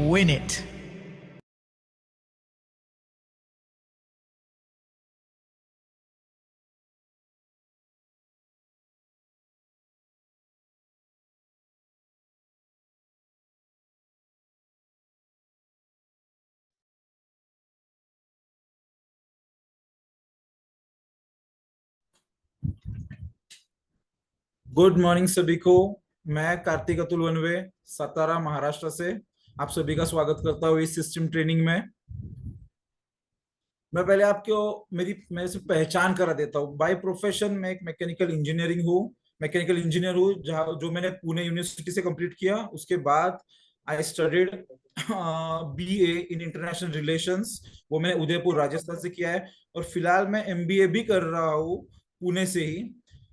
win it. Good morning सभी को। मैं कार्तिक अतुल वनवे, सतारा महाराष्ट्र से आप सभी का स्वागत करता हूँ इस सिस्टम ट्रेनिंग में। मैं पहले आपको मेरे से पहचान करा देता हूँ। बाय प्रोफेशन मैं एक मैकेनिकल इंजीनियर हूँ, जहाँ जो मैंने पुणे यूनिवर्सिटी से कंप्लीट किया। उसके बाद I studied BA in international relations, वो मैंने उदयपुर राजस्थान से किया है। और फिलहाल मैं एमबीए भी कर रहा हूँ पुणे से ही।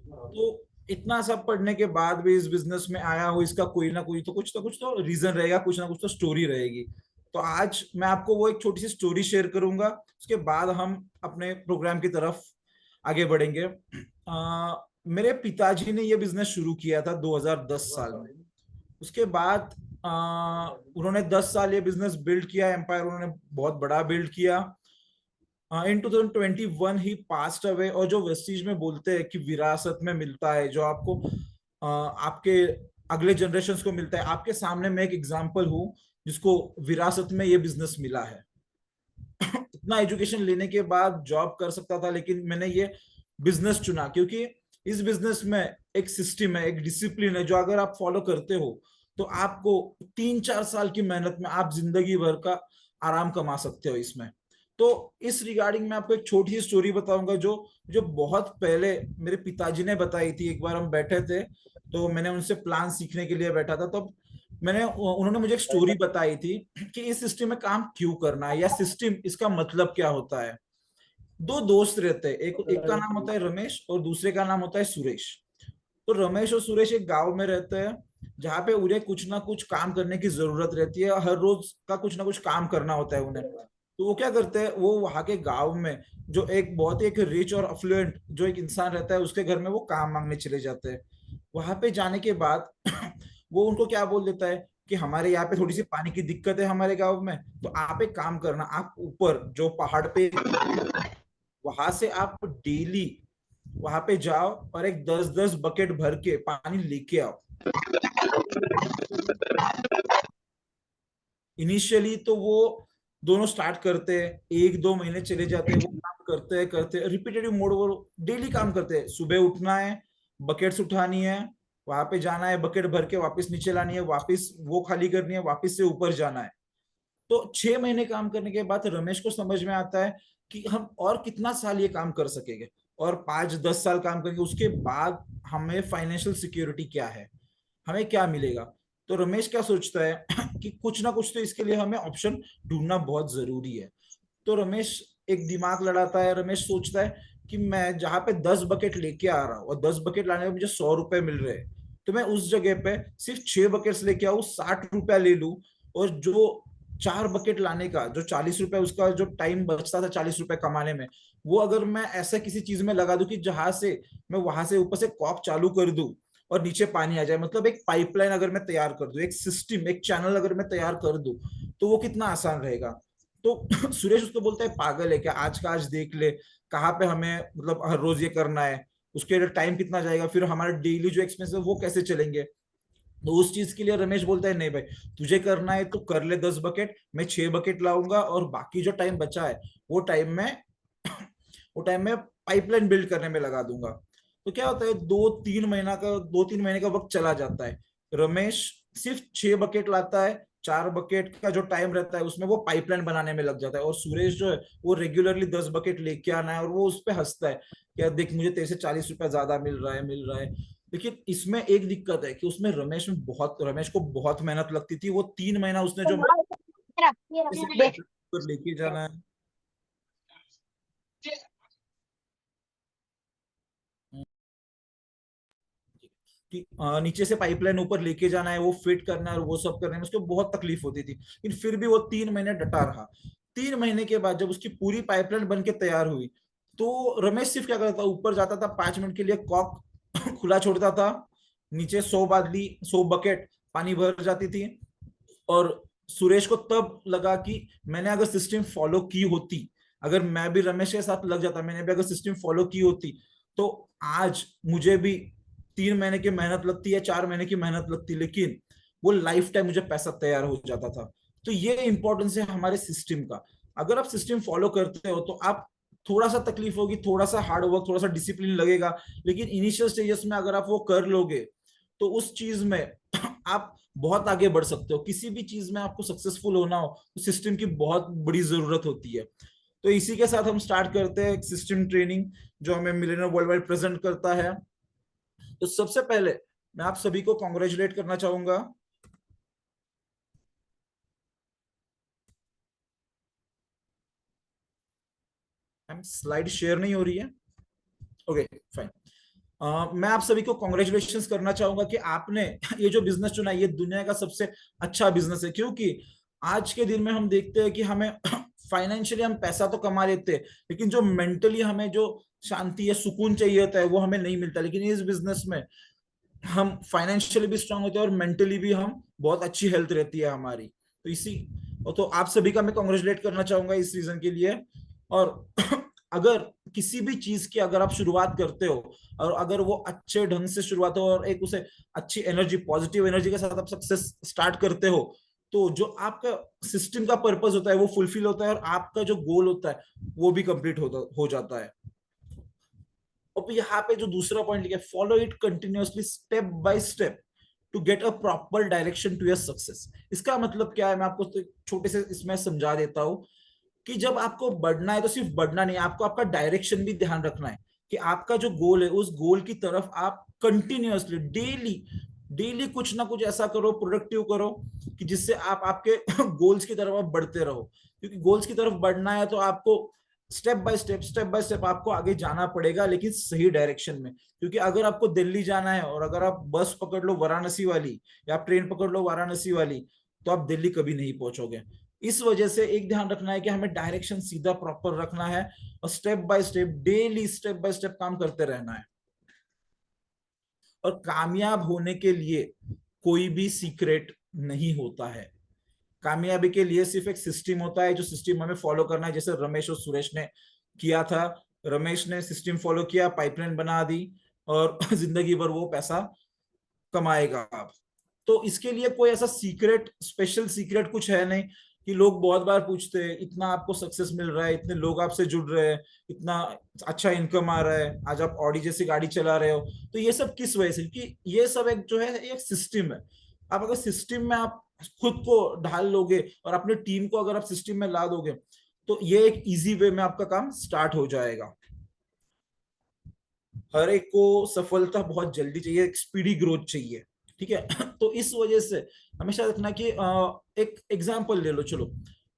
तो इतना सब पढ़ने के बाद भी इस बिजनेस में आया हूँ, इसका कोई ना कोई तो कुछ तो रीजन रहेगा, कुछ ना कुछ तो स्टोरी रहेगी। तो आज मैं आपको वो एक छोटी सी स्टोरी शेयर करूंगा, उसके बाद हम अपने प्रोग्राम की तरफ आगे बढ़ेंगे। मेरे पिताजी ने ये बिजनेस शुरू किया था 2010 साल में। उसके बाद उन्होंने 10 साल ये बिजनेस बिल्ड किया, एम्पायर उन्होंने बहुत बड़ा बिल्ड किया। इन 2021 ही पास्ट अवे। और जो वेस्टीज में बोलते हैं कि विरासत में मिलता है, जो आपको आपके अगले जनरेशन को मिलता है, आपके सामने मैं एक एग्जांपल हूँ जिसको विरासत में ये बिजनेस मिला है। इतना एजुकेशन लेने के बाद जॉब कर सकता था, लेकिन मैंने ये बिजनेस चुना क्योंकि इस बिजनेस में एक सिस्टम है, एक डिसिप्लिन है, जो अगर आप फॉलो करते हो तो आपको 3-4 साल की मेहनत में आप जिंदगी भर का आराम कमा सकते हो इसमें। तो इस रिगार्डिंग में आपको एक छोटी सी स्टोरी बताऊंगा, जो जो बहुत पहले मेरे पिताजी ने बताई थी। एक बार हम बैठे थे, तो मैंने उनसे प्लान सीखने के लिए बैठा था, तब उन्होंने मुझे एक स्टोरी बताई थी कि इस सिस्टम में काम क्यों करना है, या सिस्टम इसका मतलब क्या होता है। दो दोस्त रहते हैं, एक एक का नाम होता है रमेश और दूसरे का नाम होता है सुरेश। तो रमेश और सुरेश एक गांव में रहते हैं, जहाँ पे उन्हें कुछ ना कुछ काम करने की जरूरत रहती है। हर रोज का कुछ ना कुछ काम करना होता है उन्हें। तो वो क्या करते हैं, वो वहां के गांव में जो एक बहुत ही एक रिच और अफ्लुएंट जो एक इंसान रहता है, उसके घर में वो काम मांगने चले जाते हैं। वहां पे जाने के बाद वो उनको क्या बोल देता है कि हमारे यहाँ पे थोड़ी सी पानी की दिक्कत है हमारे गांव में, तो आप एक काम करना, आप ऊपर जो पहाड़ पे, वहां से आप डेली वहां पे जाओ और एक 10-10 बकेट भर के पानी लेके आओ। इनिशियली तो वो दोनों स्टार्ट करते हैं, 1-2 महीने चले जाते हैं, वो काम करते हैं रिपीटेटिव मोड, वो डेली काम करते हैं। सुबह उठना है, बकेट्स उठानी है, वहां पे जाना है, बकेट भर के वापस नीचे लानी है, वापस वो खाली करनी है, वापस से ऊपर जाना है। तो 6 महीने काम करने के बाद रमेश को समझ में आता है कि हम और कितना साल ये काम कर सकेंगे, और 5-10 साल काम करेंगे, उसके बाद हमें फाइनेंशियल सिक्योरिटी क्या है, हमें क्या मिलेगा। तो रमेश क्या सोचता है कि कुछ ना कुछ तो इसके लिए हमें ऑप्शन ढूंढना बहुत जरूरी है। तो रमेश एक दिमाग लड़ाता है। रमेश सोचता है कि मैं जहां पे 10 बकेट लेके आ रहा हूँ और 10 बकेट लाने में मुझे 100 रुपए मिल रहे हैं, तो मैं उस जगह पे सिर्फ 6 बकेट्स लेके आऊँ, 60 रुपया ले लू। और जो 4 बकेट लाने का जो 40 रुपए, उसका जो टाइम बचता था 40 रुपए कमाने में, वो अगर मैं ऐसा किसी चीज में लगा दूं कि जहां से मैं वहां से ऊपर से कॉक चालू कर दूं और नीचे पानी आ जाए, मतलब एक पाइपलाइन अगर मैं तैयार कर दूं, एक सिस्टम, एक चैनल अगर मैं तैयार कर दूं, तो वो कितना आसान रहेगा। तो सुरेश उसको बोलता है, पागल है क्या, आज का आज देख ले, कहाँ पे हमें मतलब हर रोज ये करना है, उसके लिए टाइम कितना जाएगा, फिर हमारे डेली जो एक्सपेंस है वो कैसे चलेंगे। तो उस चीज के लिए रमेश बोलता है, नहीं भाई, तुझे करना है तो कर ले 10 बकेट, मैं 6 बकेट लाऊंगा, और बाकी जो टाइम बचा है वो टाइम में वो टाइम में पाइपलाइन बिल्ड करने में लगा दूंगा। तो क्या होता है, 2-3 महीने का वक्त चला जाता है। रमेश सिर्फ 6 बकेट लाता है, 4 बकेट का जो टाइम रहता है उसमें वो पाइपलाइन बनाने में लग जाता है। और सुरेश जो है वो रेगुलरली 10 बकेट लेके आना है, और वो उस पर हंसता है कि देख, मुझे तेरे से 40 रुपया ज्यादा मिल रहा है। लेकिन इसमें एक दिक्कत है कि उसमें रमेश को बहुत मेहनत लगती थी। वो 3 महीना उसने जो लेके जाना है कि नीचे से पाइपलाइन ऊपर लेके जाना है, वो फिट करना है, और वो सब करने में उसको बहुत तकलीफ होती थी। लेकिन फिर भी वो 3 महीने डटा रहा। 3 महीने के बाद जब उसकी पूरी पाइपलाइन बन के तैयार हुई, तो रमेश सिर्फ क्या करता था, ऊपर जाता था, 5 मिनट के लिए कॉक खुला छोड़ता था, नीचे 100 बकेट पानी भर जाती थी, और सुरेश को तब लगा कि मैंने अगर सिस्टम फॉलो की होती, अगर मैं भी रमेश के साथ लग जाता, मैंने भी अगर सिस्टम फॉलो की होती, तो आज मुझे भी 3 महीने की मेहनत लगती या 4 महीने की मेहनत लगती, लेकिन वो लाइफ टाइम मुझे पैसा तैयार हो जाता था। तो ये इंपॉर्टेंस है हमारे सिस्टम का। अगर आप सिस्टम फॉलो करते हो तो आप, थोड़ा सा तकलीफ होगी, थोड़ा सा हार्ड वर्क, थोड़ा सा डिसिप्लिन लगेगा, लेकिन इनिशियल स्टेजेस में अगर आप वो कर लोगे तो उस चीज में आप बहुत आगे बढ़ सकते हो। किसी भी चीज में आपको सक्सेसफुल होना हो तो सिस्टम की बहुत बड़ी जरूरत होती है। तो इसी के साथ हम स्टार्ट करते हैं एक सिस्टम ट्रेनिंग जो हमें मिलेनियर वर्ल्ड वाइड प्रेजेंट करता है। तो सबसे पहले मैं आप सभी को कॉन्ग्रेचुलेट करना चाहूंगा। स्लाइड शेयर नहीं हो रही है? Okay, fine. मैं आप सभी को कॉन्ग्रेचुलेशन करना चाहूंगा कि आपने ये जो बिजनेस चुना है, ये दुनिया का सबसे अच्छा बिजनेस है। क्योंकि आज के दिन में हम देखते हैं कि हमें फाइनेंशियली हम पैसा तो कमा लेते हैं, लेकिन जो मेंटली हमें जो शांति या सुकून चाहिए होता है वो हमें नहीं मिलता। लेकिन इस बिजनेस में हम फाइनेंशियली भी स्ट्रांग होते हैं और मेंटली भी हम बहुत अच्छी हेल्थ रहती है हमारी। तो इसी, तो आप सभी का मैं कॉन्ग्रेचुलेट करना चाहूंगा इस सीजन के लिए। और अगर किसी भी चीज की अगर आप शुरुआत करते हो और अगर वो अच्छे ढंग से शुरुआत हो और एक उसे अच्छी एनर्जी, पॉजिटिव एनर्जी के साथ आप सक्सेस स्टार्ट करते हो, तो जो आपका सिस्टम का पर्पस होता है वो फुलफिल होता है और आपका जो गोल होता है वो भी कंप्लीट हो जाता है। अब यहाँ पे जो दूसरा पॉइंट लिखा है, follow it continuously step by step to get a proper direction to your success. इसका मतलब क्या है, मैं आपको तो छोटे से इसमें समझा देता हूँ कि जब आपको बढ़ना है तो सिर्फ बढ़ना नहीं, आपको आपका डायरेक्शन भी ध्यान रखना है कि आपका जो गोल है उस गोल की तरफ आप कंटिन्यूअसली डेली डेली कुछ ना कुछ ऐसा करो, प्रोडक्टिव करो कि जिससे आप आपके गोल्स की तरफ आप बढ़ते रहो। क्योंकि गोल्स की तरफ बढ़ना है तो आपको स्टेप बाय स्टेप आपको आगे जाना पड़ेगा, लेकिन सही डायरेक्शन में। क्योंकि अगर आपको दिल्ली जाना है और अगर आप बस पकड़ लो वाराणसी वाली या आप ट्रेन पकड़ लो वाराणसी वाली, तो आप दिल्ली कभी नहीं पहुंचोगे। इस वजह से एक ध्यान रखना है कि हमें डायरेक्शन सीधा प्रॉपर रखना है और step by step daily step by step काम करते रहना है। और कामयाब होने के लिए कोई भी सीक्रेट नहीं होता है। कामयाबी के लिए सिर्फ एक सिस्टम होता है, जो सिस्टम हमें फॉलो करना है, जैसे रमेश और सुरेश ने किया था। रमेश ने सिस्टम फॉलो किया, पाइपलाइन बना दी और जिंदगी भर वो पैसा कमाएगा आप। तो इसके लिए कोई ऐसा सीक्रेट, स्पेशल सीक्रेट कुछ है नहीं। कि लोग बहुत बार पूछते हैं, इतना आपको सक्सेस मिल रहा है, इतने लोग आपसे जुड़ रहे हैं, इतना अच्छा इनकम आ रहा है, आज आप ऑडी जैसी गाड़ी चला रहे हो, तो ये सब किस वजह से? क्योंकि ये सब एक जो है एक सिस्टम है। आप अगर सिस्टम में आप खुद को ढाल लोगे और अपने टीम को अगर आप सिस्टम में ला दोगे, तो ये एक इजी वे में आपका काम स्टार्ट हो जाएगा। हर एक को सफलता बहुत जल्दी चाहिए, एक स्पीडी ग्रोथ चाहिए। ठीक है। तो इस वजह से हमेशा रखना कि एक एग्जांपल ले लो, चलो,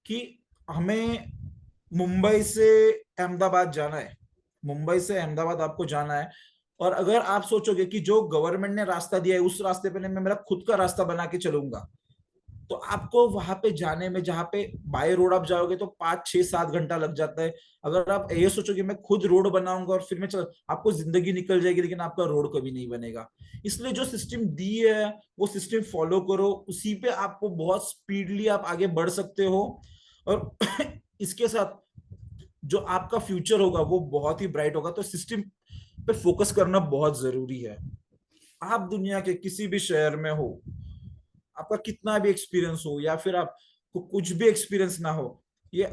कि हमें मुंबई से अहमदाबाद जाना है। मुंबई से अहमदाबाद आपको जाना है, और अगर आप सोचोगे कि जो गवर्नमेंट ने रास्ता दिया है उस रास्ते पे नहीं, मैं मेरा खुद का रास्ता बना के चलूंगा, तो आपको वहां पे जाने में, जहां पे बाय रोड आप जाओगे तो 5 6 7 घंटा लग जाता है। अगर आप ये सोचोगे मैं खुद रोड बनाऊंगा और फिर मैं चल, आपको जिंदगी निकल जाएगी लेकिन आपका रोड कभी नहीं बनेगा। इसलिए जो सिस्टम दी है वो सिस्टम फॉलो करो, उसी पे आपको बहुत स्पीडली आप आगे बढ़ सकते हो। और इसके साथ जो आपका फ्यूचर होगा वो बहुत ही ब्राइट होगा। तो सिस्टम पे फोकस करना बहुत जरूरी है। आप दुनिया के किसी भी शहर में हो, आपका कितना भी एक्सपीरियंस हो या फिर आपको कुछ भी एक्सपीरियंस ना हो, ये,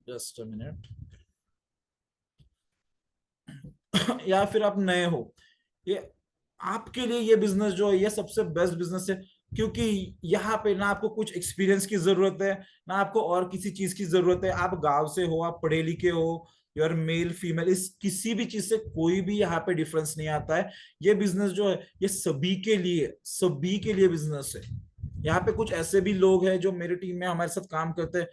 जस्ट अ मिनट, या फिर आप नए हो, ये आपके लिए ये बिजनेस जो है ये सबसे बेस्ट बिजनेस है। क्योंकि यहाँ पे ना आपको कुछ एक्सपीरियंस की जरूरत है, ना आपको और किसी चीज की जरूरत है। आप गांव से हो, आप पढ़े लिखे हो, योर मेल फीमेल, इस किसी भी चीज से कोई भी यहाँ पे डिफरेंस नहीं आता है। ये बिजनेस जो है ये सभी के लिए बिजनेस है। यहाँ पे कुछ ऐसे भी लोग हैं जो मेरी टीम में हमारे साथ काम करते हैं,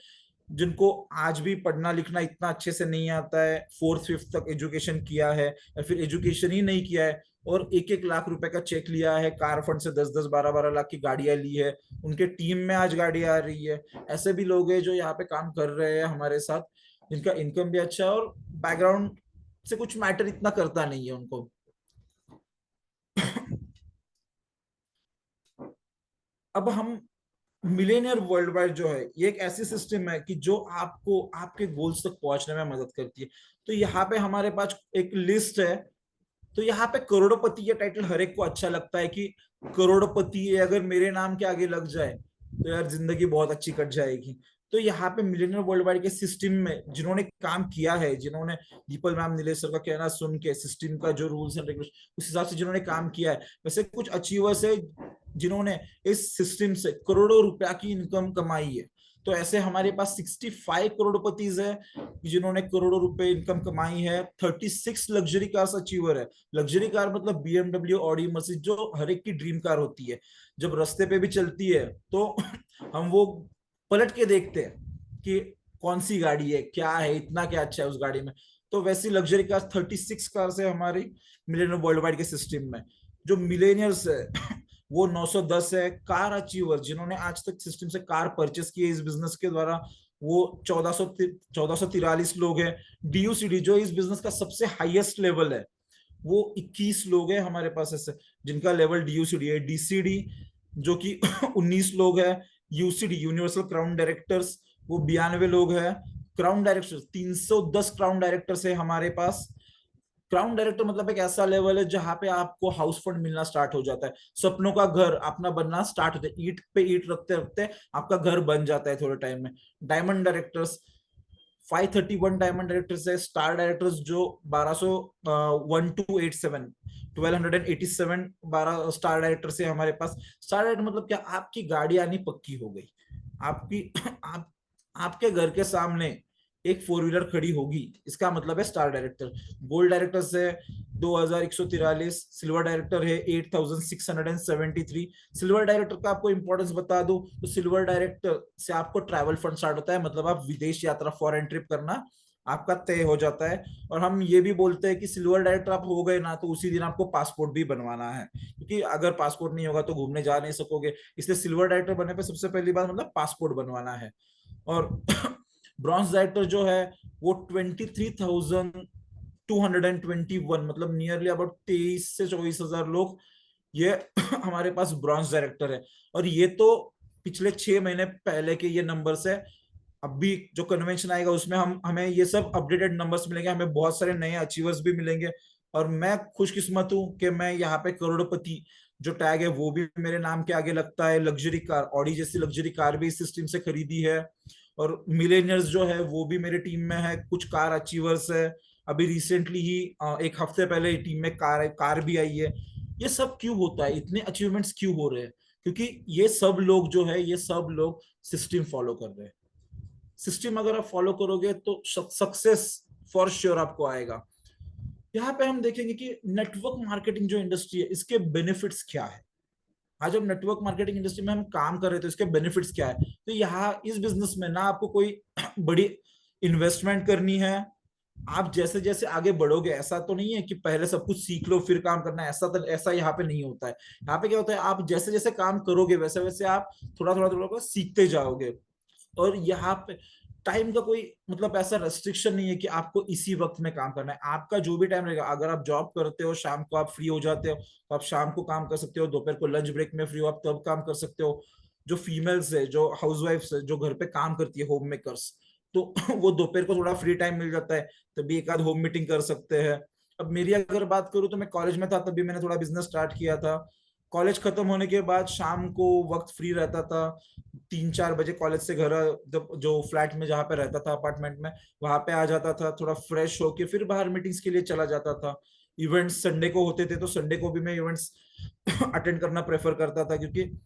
जिनको आज भी पढ़ना लिखना इतना अच्छे से नहीं आता है, 4th 5th तक एजुकेशन किया है या फिर एजुकेशन ही नहीं किया है, और 1 1 लाख रुपए का चेक लिया है, कार फंड से 10 10 12 12 लाख की गाड़ियां ली है, उनके टीम में आज गाड़ियां आ रही है। ऐसे भी लोग हैं जो यहाँ पे काम कर रहे हैं हमारे साथ, जिनका इनकम भी अच्छा है और बैकग्राउंड से कुछ मैटर इतना करता नहीं है उनको। अब हम मिलेनियर वर्ल्ड वाइड जो है ये एक ऐसी सिस्टम है कि जो आपको आपके गोल्स तक पहुंचने में मदद करती है। तो यहाँ पे हमारे पास एक लिस्ट है। तो यहाँ पे करोड़पति ये टाइटल हर एक को अच्छा लगता है कि करोड़पति अगर मेरे नाम के आगे लग जाए तो यार जिंदगी बहुत अच्छी कट जाएगी। तो यहाँ पे मिलेनियर वर्ल्ड वाइड के सिस्टम में जिन्होंने काम किया है, जिन्होंने दीपल मैम नीलेश सर का कहना सुन के सिस्टम का जो रूल्स एंड रेगुलेशन उस हिसाब से जिन्होंने काम किया है, वैसे कुछ अचीवर्स है जिन्होंने इस सिस्टम से करोड़ों रुपया की इनकम कमाई है। तो ऐसे हमारे पास 65 करोड़पतिज है जिन्होंने करोड़ों रुपए इनकम कमाई है। 36 लग्जरी कार्स अचीवर है। लग्जरी कार मतलब बीएमडब्ल्यू, ऑडी, मर्सिडीज, जो हर एक की ड्रीम कार होती है। जब रास्ते पे भी चलती है तो हम वो पलट के देखते हैं कि कौन सी गाड़ी है, क्या है, इतना क्या अच्छा है उस गाड़ी में। तो वैसी लग्जरी कार 36 कार है हमारी मिलेनियर वर्ल्ड वाइड के सिस्टम में। जो मिलेनियर्स है वो 910 है। कार अचीवर जिन्होंने आज तक सिस्टम से कार परचेस की है इस बिजनेस के द्वारा, वो 1443 लोग हैं। डीयूसीडी जो इस बिजनेस का सबसे हाईएस्ट लेवल है, वो 21 लोग हैं हमारे पास ऐसे जिनका लेवल डीयूसीडी है। डीसीडी जो कि 19 लोग है। यूसीडी यूनिवर्सल क्राउन डायरेक्टर्स वो 92 लोग है। क्राउन डायरेक्टर्स 310 क्राउन डायरेक्टर्स है हमारे पास। क्राउन डायरेक्टर मतलब एक ऐसा लेवल है जहां पे आपको हाउस फंड मिलना स्टार्ट हो जाता है, सपनों का घर अपना बनना स्टार्ट होता है, ईंट पे ईंट रखते रखते आपका घर बन जाता है थोड़े टाइम में। डायमंड डायरेक्टर्स 531 डायमंड डायरेक्टर्स है। स्टार डायरेक्टर्स जो 1287 1287 12 स्टार डायरेक्टर से हमारे पास। स्टार डायरेक्टर मतलब क्या, आपकी गाड़ी आनी पक्की हो गई, आपकी आप आपके घर के सामने एक फोर व्हीलर खड़ी होगी, इसका मतलब है स्टार डायरेक्टर। गोल्ड डायरेक्टर से 2143। सिल्वर डायरेक्टर है 8673। सिल्वर डायरेक्टर का आपको इंपॉर्टेंस बता दो तो सिल्वर डायरेक्टर से आपको ट्रैवल फंड स्टार्ट होता है, मतलब आप विदेश यात्रा फॉरेन ट्रिप करना आपका तय हो जाता है। और हम ये भी बोलते हैं कि सिल्वर डायरेक्टर आप हो गए ना तो उसी दिन आपको पासपोर्ट भी बनवाना है, क्योंकि अगर पासपोर्ट नहीं होगा तो घूमने जा नहीं सकोगे। इसलिए सिल्वर डायरेक्टर बनने पे सबसे पहली बात मतलब पासपोर्ट बनवाना है। और ब्रॉन्ज डायरेक्टर जो है वो 23,221 मतलब नियरली अबाउट 23 से 24 हजार लोग ये हमारे पास ब्रॉन्ज डायरेक्टर है। और ये तो पिछले 6 महीने पहले के ये नंबर्स है। अभी जो कन्वेंशन आएगा उसमें हम हमें ये सब अपडेटेड नंबर्स मिलेंगे, हमें बहुत सारे नए अचीवर्स भी मिलेंगे। और मैं खुशकिस्मत हूं कि मैं यहाँ पे करोड़पति जो टैग है वो भी मेरे नाम के आगे लगता है। लग्जरी कार, ऑडी जैसी लग्जरी कार भी इस सिस्टम से खरीदी है। और मिलेनियर्स जो है वो भी मेरे टीम में है। कुछ कार अचीवर्स है, अभी रिसेंटली ही एक हफ्ते पहले टीम में कार भी आई है। ये सब क्यों होता है, इतने अचीवमेंट्स क्यों हो रहे हैं? क्योंकि ये सब लोग जो है ये सब लोग सिस्टम फॉलो कर रहे हैं। सिस्टम अगर आप फॉलो करोगे तो सक्सेस फॉर श्योर आपको आएगा। यहाँ पे हम देखेंगे कि नेटवर्क मार्केटिंग जो इंडस्ट्री है इसके बेनिफिट्स क्या है। आज हम नेटवर्क मार्केटिंग इंडस्ट्री में हम काम कर रहे थे, इसके बेनिफिट्स क्या है। तो यहाँ इस बिजनेस में ना आपको कोई बड़ी इन्वेस्टमेंट करनी है। आप जैसे जैसे आगे बढ़ोगे, ऐसा तो नहीं है कि पहले सब कुछ सीख लो फिर काम करना है, ऐसा तो ऐसा यहाँ पे नहीं होता है। यहाँ पे क्या होता है, आप जैसे जैसे काम करोगे वैसे वैसे आप थोड़ा थोड़ा थोड़ा सीखते जाओगे। और यहाँ पे टाइम का कोई मतलब ऐसा रेस्ट्रिक्शन नहीं है कि आपको इसी वक्त में काम करना है। आपका जो भी टाइम रहेगा, अगर आप जॉब करते हो शाम को आप फ्री हो जाते हो तो आप शाम को काम कर सकते हो, दोपहर को लंच ब्रेक में फ्री हो आप तब काम कर सकते हो। जो फीमेल्स है, जो हाउसवाइफ्स है, जो घर पे काम करती है, होम मेकर्स, तो वो दोपहर को थोड़ा फ्री टाइम मिल जाता है तभी एक आध होम मीटिंग कर सकते हैं। अब मेरी अगर बात करूँ तो मैं कॉलेज में था तभी मैंने थोड़ा बिजनेस स्टार्ट किया था। कॉलेज खत्म होने के बाद शाम को वक्त फ्री रहता था, 3-4 बजे कॉलेज से घर जब जो फ्लैट में जहाँ पे रहता था अपार्टमेंट में वहां पे आ जाता था, थोड़ा फ्रेश होके फिर बाहर मीटिंग्स के लिए चला जाता था। इवेंट्स संडे को होते थे तो संडे को भी मैं इवेंट्स अटेंड करना प्रेफर करता था, क्योंकि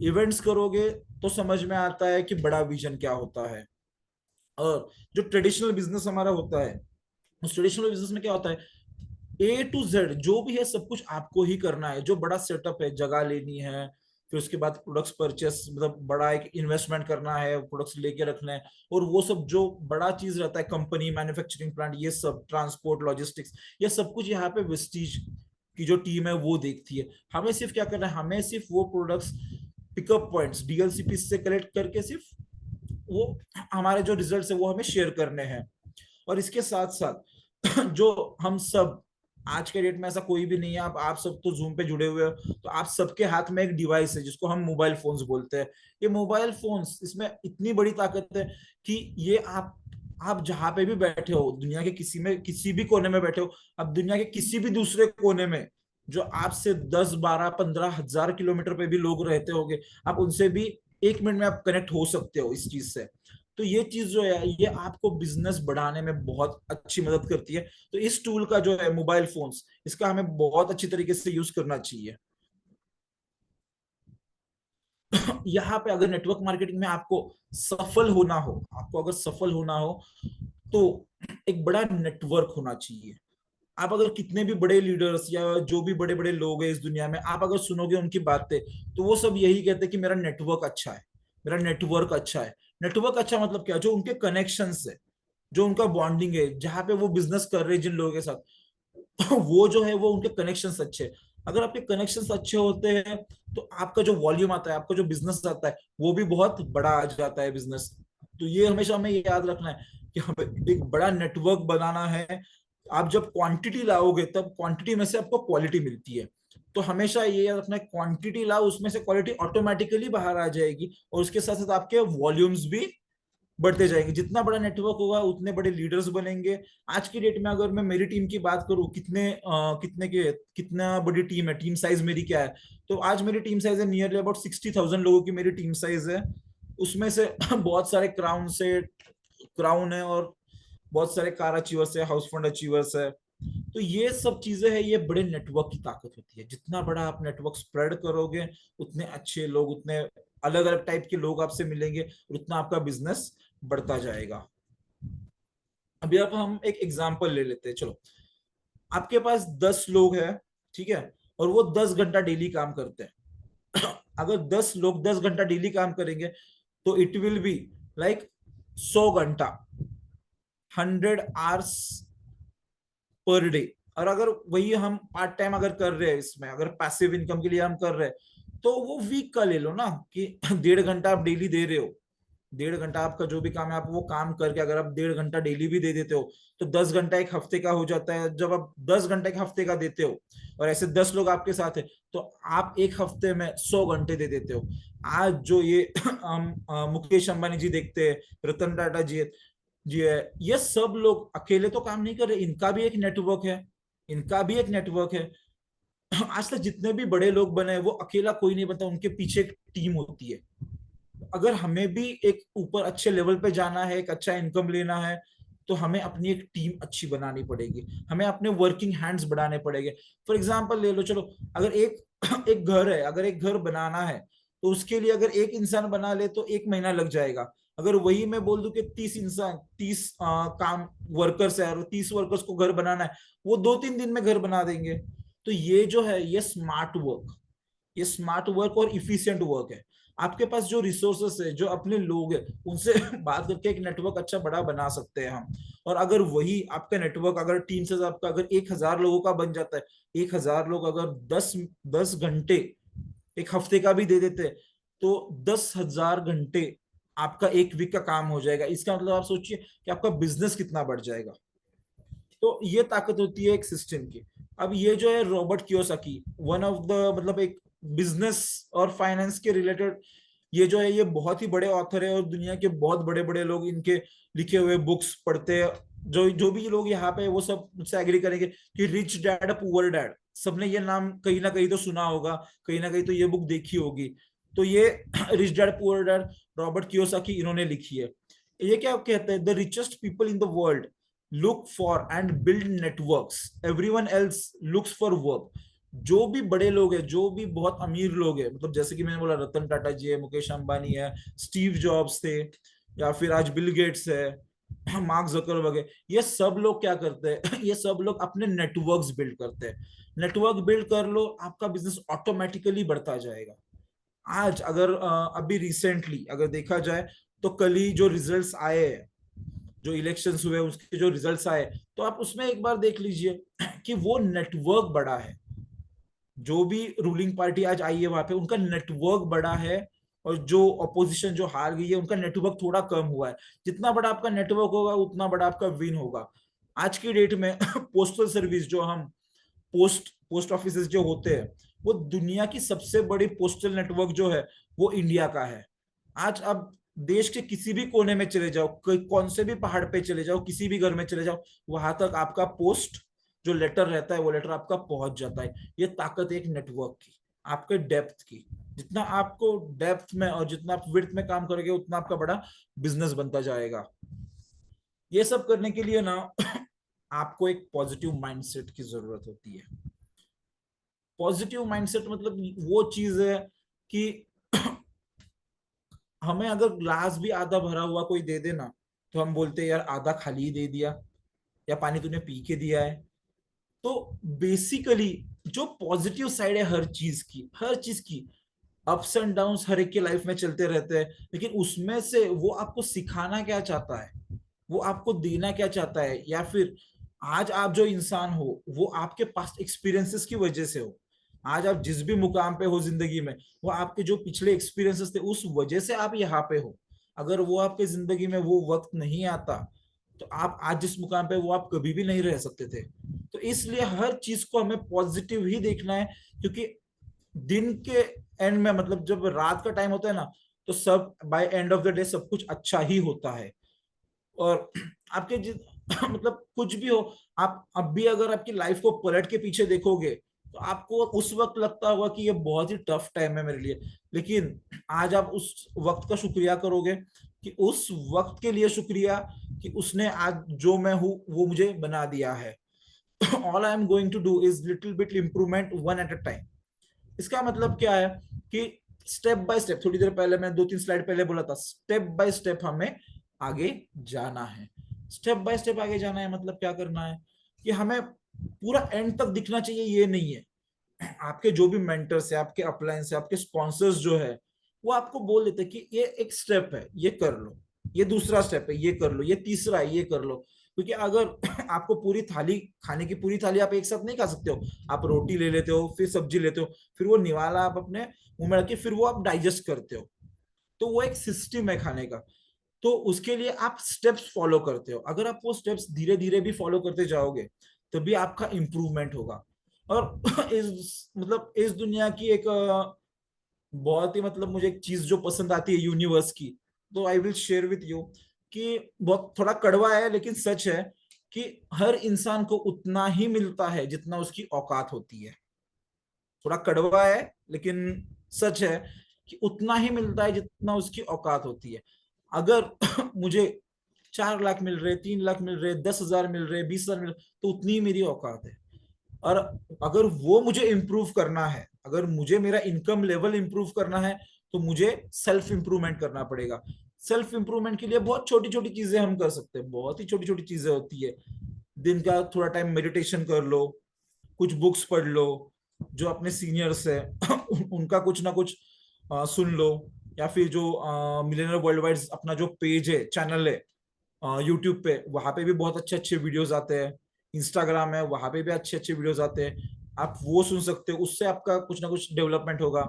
इवेंट्स करोगे तो समझ में आता है कि बड़ा विजन क्या होता है। और जो ट्रेडिशनल बिजनेस हमारा होता है उस ट्रेडिशनल बिजनेस में क्या होता है, A to Z जो भी है सब कुछ आपको ही करना है। जो बड़ा सेटअप है, जगह लेनी है, फिर उसके बाद प्रोडक्ट्स परचेस मतलब बड़ा एक इन्वेस्टमेंट करना है, प्रोडक्ट्स लेके रखना है, और वो सब जो बड़ा चीज रहता है, कंपनी, मैन्युफैक्चरिंग प्लांट, ये सब ट्रांसपोर्ट, लॉजिस्टिक्स, ये सब कुछ यहाँ पे वेस्टीज की जो टीम है वो देखती है। हमें सिर्फ क्या करना है, हमें सिर्फ वो प्रोडक्ट्स पिकअप पॉइंट्स डीएलसीपी से कलेक्ट करके सिर्फ वो हमारे जो रिजल्ट्स है वो हमें शेयर करने हैं। और इसके साथ साथ जो हम सब आज के डेट में ऐसा कोई भी नहीं है। आप सब तो जूम पे जुड़े हुए हो, तो आप सबके हाथ में एक डिवाइस है जिसको हम मोबाइल फोन्स बोलते हैं। ये मोबाइल फोन्स, इसमें इतनी बड़ी ताकत है कि ये आप जहां पे भी बैठे हो, दुनिया के किसी भी कोने में बैठे हो, अब दुनिया के किसी भी दूसरे कोने में जो आपसे 10, 12, 15 हजार किलोमीटर पे भी लोग रहते होंगे, आप उनसे भी 1 मिनट में आप कनेक्ट हो सकते हो इस चीज से। तो ये चीज जो है ये आपको बिजनेस बढ़ाने में बहुत अच्छी मदद करती है। तो इस टूल का जो है मोबाइल फोन्स, इसका हमें बहुत अच्छी तरीके से यूज करना चाहिए। यहाँ पे अगर नेटवर्क मार्केटिंग में आपको अगर सफल होना हो तो एक बड़ा नेटवर्क होना चाहिए। आप अगर कितने भी बड़े लीडर्स या जो भी बड़े बड़े लोग हैं इस दुनिया में, आप अगर सुनोगे उनकी बातें, तो वो सब यही कहते हैं कि मेरा नेटवर्क अच्छा है, मेरा नेटवर्क अच्छा है। नेटवर्क अच्छा मतलब क्या? जो उनके कनेक्शंस है, जो उनका बॉन्डिंग है, जहां पे वो बिजनेस कर रहे हैं जिन लोगों के साथ, वो जो है वो उनके कनेक्शंस अच्छे हैं। अगर आपके कनेक्शंस अच्छे होते हैं तो आपका जो वॉल्यूम आता है, आपका जो बिजनेस आता है, वो भी बहुत बड़ा आ जाता है बिजनेस। तो ये हमेशा हमें याद रखना है कि हमें एक बड़ा नेटवर्क बनाना है। आप जब क्वांटिटी लाओगे तब क्वांटिटी में से आपको क्वालिटी मिलती है। तो हमेशा ये याद रखना है, क्वांटिटी लाओ, उसमें से क्वालिटी ऑटोमेटिकली बाहर आ जाएगी, और उसके साथ साथ आपके वॉल्यूम्स भी बढ़ते जाएंगे। जितना बड़ा नेटवर्क होगा उतने बड़े लीडर्स बनेंगे। आज की डेट में अगर मैं मेरी टीम की बात करूं, कितना बड़ी टीम है, टीम साइज मेरी क्या है, तो आज मेरी टीम साइज है नियरली अबाउट 60,000 लोगों की मेरी टीम साइज है। उसमें से बहुत सारे क्राउन है, और बहुत सारे कार अचीवर्स है, हाउस फंड अचीवर्स है। तो ये सब चीजें हैं, ये बड़े नेटवर्क की ताकत होती है। जितना बड़ा आप नेटवर्क स्प्रेड करोगे, उतने अच्छे लोग, उतने अलग अलग टाइप के लोग आपसे मिलेंगे, और उतना आपका बिजनेस बढ़ता जाएगा। अभी आप हम एक एग्जांपल ले लेते हैं, चलो। आपके पास 10 लोग हैं, ठीक है, और वो 10 घंटा डेली काम करते हैं। अगर 10 लोग 10 घंटा डेली काम करेंगे तो इट विल बी लाइक 100 घंटा, 100 आवर्स पर डे। और अगर वही हम पार्ट टाइम अगर कर रहे हैं, इसमें अगर पैसिव इनकम के लिए हम कर रहे हैं, तो वो वीक का ले लो ना, कि 1.5 घंटा आप डेली दे रहे हो। 1.5 घंटा आपका जो भी काम है, आप वो काम करके अगर आप 1.5 घंटा डेली भी दे देते हो, तो 10 घंटा एक हफ्ते का हो जाता है। जब आप 10 घंटा एक हफ्ते का देते हो, और ऐसे 10 लोग आपके साथ है, तो आप एक हफ्ते में 100 घंटे दे देते हो। आज जो ये मुकेश अंबानी जी देखते हैं, रतन टाटा जी है, ये सब लोग अकेले तो काम नहीं कर रहे, इनका भी एक नेटवर्क है, इनका भी एक नेटवर्क है। आज तक जितने भी बड़े लोग बने, वो अकेला कोई नहीं बनता, उनके पीछे एक टीम होती है। अगर हमें भी एक ऊपर अच्छे लेवल पे जाना है, एक अच्छा इनकम लेना है, तो हमें अपनी एक टीम अच्छी बनानी पड़ेगी, हमें अपने वर्किंग हैंड्स बढ़ाने पड़ेंगे। फॉर एग्जाम्पल ले लो, चलो, अगर एक एक घर है, अगर एक घर बनाना है, तो उसके लिए अगर एक इंसान बना ले तो 1 महीना लग जाएगा। अगर वही मैं बोल दूं कि 30 काम वर्कर्स है, और 30 वर्कर्स को घर बनाना है, वो 2-3 दिन में घर बना देंगे। तो ये जो है ये स्मार्ट वर्क और इफिशियंट वर्क है। आपके पास जो रिसोर्सेस है, जो अपने लोग हैं, उनसे बात करके एक नेटवर्क अच्छा बड़ा बना सकते हैं हम। और अगर वही आपका नेटवर्क, अगर टीम से आपका अगर 1,000 लोगों का बन जाता है, 1,000 लोग अगर 10 10 घंटे एक हफ्ते का भी दे देते, तो 10,000 घंटे आपका एक वीक का काम हो जाएगा। इसका मतलब आप सोचिए कि आपका बिजनेस कितना बढ़ जाएगा। तो ये ताकत होती है एक सिस्टम की। अब ये जो है Robert Kiyosaki, one of the, मतलब एक बिजनेस और फाइनेंस के रिलेटेड, ये जो है ये बहुत ही बड़े ऑथर है, और दुनिया के बहुत बड़े बड़े लोग इनके लिखे हुए बुक्स पढ़ते हैं। जो जो भी लोग यहाँ पे वो सब मुझसे एग्री करेंगे कि रिच डैड पुअर डैड, सबने ये नाम कहीं ना कहीं तो सुना होगा, कहीं ना कहीं तो ये बुक देखी होगी। तो ये rich dad poor dad, Robert Kiyosaki, इन्होंने लिखी है। ये क्या कहते हैं? The richest people in the world look for and build networks, everyone else looks for work. जो भी बड़े लोग हैं, जो भी बहुत अमीर लोग हैं, मतलब जैसे कि मैंने बोला, रतन टाटा जी है, मुकेश अंबानी है, स्टीव जॉब्स थे, या फिर आज बिल गेट्स है, मार्क जकरबर्ग है, ये सब लोग क्या करते हैं? ये सब लोग अपने नेटवर्क्स बिल्ड करते हैं। नेटवर्क बिल्ड कर लो, आपका बिजनेस ऑटोमेटिकली बढ़ता जाएगा। आज अगर अभी रिसेंटली अगर देखा जाए, तो कल ही जो रिजल्ट्स आए हैं, जो इलेक्शंस हुए उसके जो रिजल्ट्स आए, तो आप उसमें एक बार देख लीजिए कि वो नेटवर्क बड़ा है। जो भी रूलिंग पार्टी आज आई है वहां पे, उनका नेटवर्क बड़ा है, और जो ऑपोजिशन जो हार गई है, उनका नेटवर्क थोड़ा कम हुआ है। जितना बड़ा आपका नेटवर्क होगा, उतना बड़ा आपका विन होगा। आज की डेट में पोस्टल सर्विस जो हम पोस्ट ऑफिस जो होते हैं, वो दुनिया की सबसे बड़ी पोस्टल नेटवर्क जो है वो इंडिया का है। आज आप देश के किसी भी कोने में चले जाओ, कौन से भी पहाड़ पे चले जाओ, किसी भी घर में चले जाओ, वहां तक आपका पोस्ट जो लेटर रहता है वो लेटर आपका पहुंच जाता है। ये ताकत है एक नेटवर्क की, आपके डेप्थ की। जितना आपको डेप्थ में और जितना आप विड्थ में काम करोगे उतना आपका बड़ा बिजनेस बनता जाएगा। ये सब करने के लिए ना आपको एक पॉजिटिव माइंडसेट की जरूरत होती है। पॉजिटिव माइंडसेट मतलब वो चीज है कि हमें अगर ग्लास भी आधा भरा हुआ कोई दे देना तो हम बोलते हैं यार आधा खाली ही दे दिया, या पानी तूने पी के दिया है। तो बेसिकली जो पॉजिटिव साइड है हर चीज की अप्स एंड डाउन्स हर एक के लाइफ में चलते रहते हैं, लेकिन उसमें से वो आपको सिखाना क्या चाहता है, वो आपको देना क्या चाहता है, या फिर आज आप जो इंसान हो वो आपके पास एक्सपीरियंसेस की वजह से हो। आज आप जिस भी मुकाम पे हो जिंदगी में, वो आपके जो पिछले एक्सपीरियंसेस थे उस वजह से आप यहाँ पे हो। अगर वो आपके जिंदगी में वो वक्त नहीं आता तो आप आज जिस मुकाम पे वो आप कभी भी नहीं रह सकते थे। तो इसलिए हर चीज को हमें पॉजिटिव ही देखना है, क्योंकि दिन के एंड में मतलब जब रात का टाइम होता है ना, तो सब by end of the day सब कुछ अच्छा ही होता है। और आपके मतलब कुछ भी हो, आप अब भी अगर आपकी लाइफ को पलट के पीछे देखोगे तो आपको उस वक्त लगता होगा कि ये बहुत ही टफ टाइम है मेरे लिए, लेकिन आज आप उस वक्त का शुक्रिया करोगे कि उस वक्त के लिए शुक्रिया कि उसने आज जो मैं हूं वो मुझे बना दिया है। All I am going to do is little bit improvement one at a time. इसका मतलब क्या है कि स्टेप बाय स्टेप, थोड़ी देर पहले मैं 2-3 स्लाइड पहले बोला था, स्टेप बाय स्टेप हमें आगे जाना है। स्टेप बाय स्टेप आगे जाना है मतलब क्या करना है कि हमें पूरा एंड तक दिखना चाहिए, ये नहीं है। आपके जो भी मेंटर्स है, आपके अपलायंस है, आपके स्पॉन्सर्स जो है, वो आपको बोल देते हैं कि ये एक स्टेप है, ये कर लो, ये दूसरा स्टेप है, ये कर लो, ये तीसरा है, ये कर लो। क्योंकि अगर आपको पूरी थाली खाने की पूरी थाली आप एक साथ नहीं खा सकते हो। आप रोटी ले लेते हो, फिर सब्जी लेते हो, फिर वो निवाला आप अपने मुंह में रख के फिर वो आप डाइजेस्ट करते हो। तो वो एक सिस्टम है खाने का। तो उसके लिए आप स्टेप्स फॉलो करते हो। अगर आप वो स्टेप्स धीरे धीरे भी फॉलो करते जाओगे तभी आपका इंप्रूवमेंट होगा। और इस दुनिया की एक बहुत ही मतलब मुझे एक चीज जो पसंद आती है यूनिवर्स की, तो I will share with you कि बहुत थोड़ा कड़वा है लेकिन सच है कि हर इंसान को उतना ही मिलता है जितना उसकी औकात होती है। थोड़ा कड़वा है लेकिन सच है कि उतना ही मिलता है जितना उसकी औकात होती है। अगर मुझे 4 लाख मिल रहे, 3 लाख मिल रहे, 10,000 मिल रहे, 20,000 मिल रहे, तो उतनी ही मेरी औकात है। और अगर वो मुझे इंप्रूव करना है, अगर मुझे मेरा इनकम लेवल इंप्रूव करना है, तो मुझे सेल्फ इंप्रूवमेंट करना पड़ेगा। सेल्फ इंप्रूवमेंट के लिए बहुत छोटी छोटी चीजें हम कर सकते हैं, बहुत ही छोटी छोटी चीजें होती है। दिन का थोड़ा टाइम मेडिटेशन कर लो, कुछ बुक्स पढ़ लो, जो अपने सीनियर्स है उनका कुछ ना कुछ सुन लो, या फिर जो मिलियनर वर्ल्ड वाइड अपना जो पेज है, चैनल है यूट्यूब पे, वहां पे भी बहुत अच्छे अच्छे वीडियोस आते हैं। इंस्टाग्राम है, वहां पे भी अच्छे अच्छे वीडियोस आते हैं, आप वो सुन सकते हो, उससे आपका कुछ ना कुछ डेवलपमेंट होगा।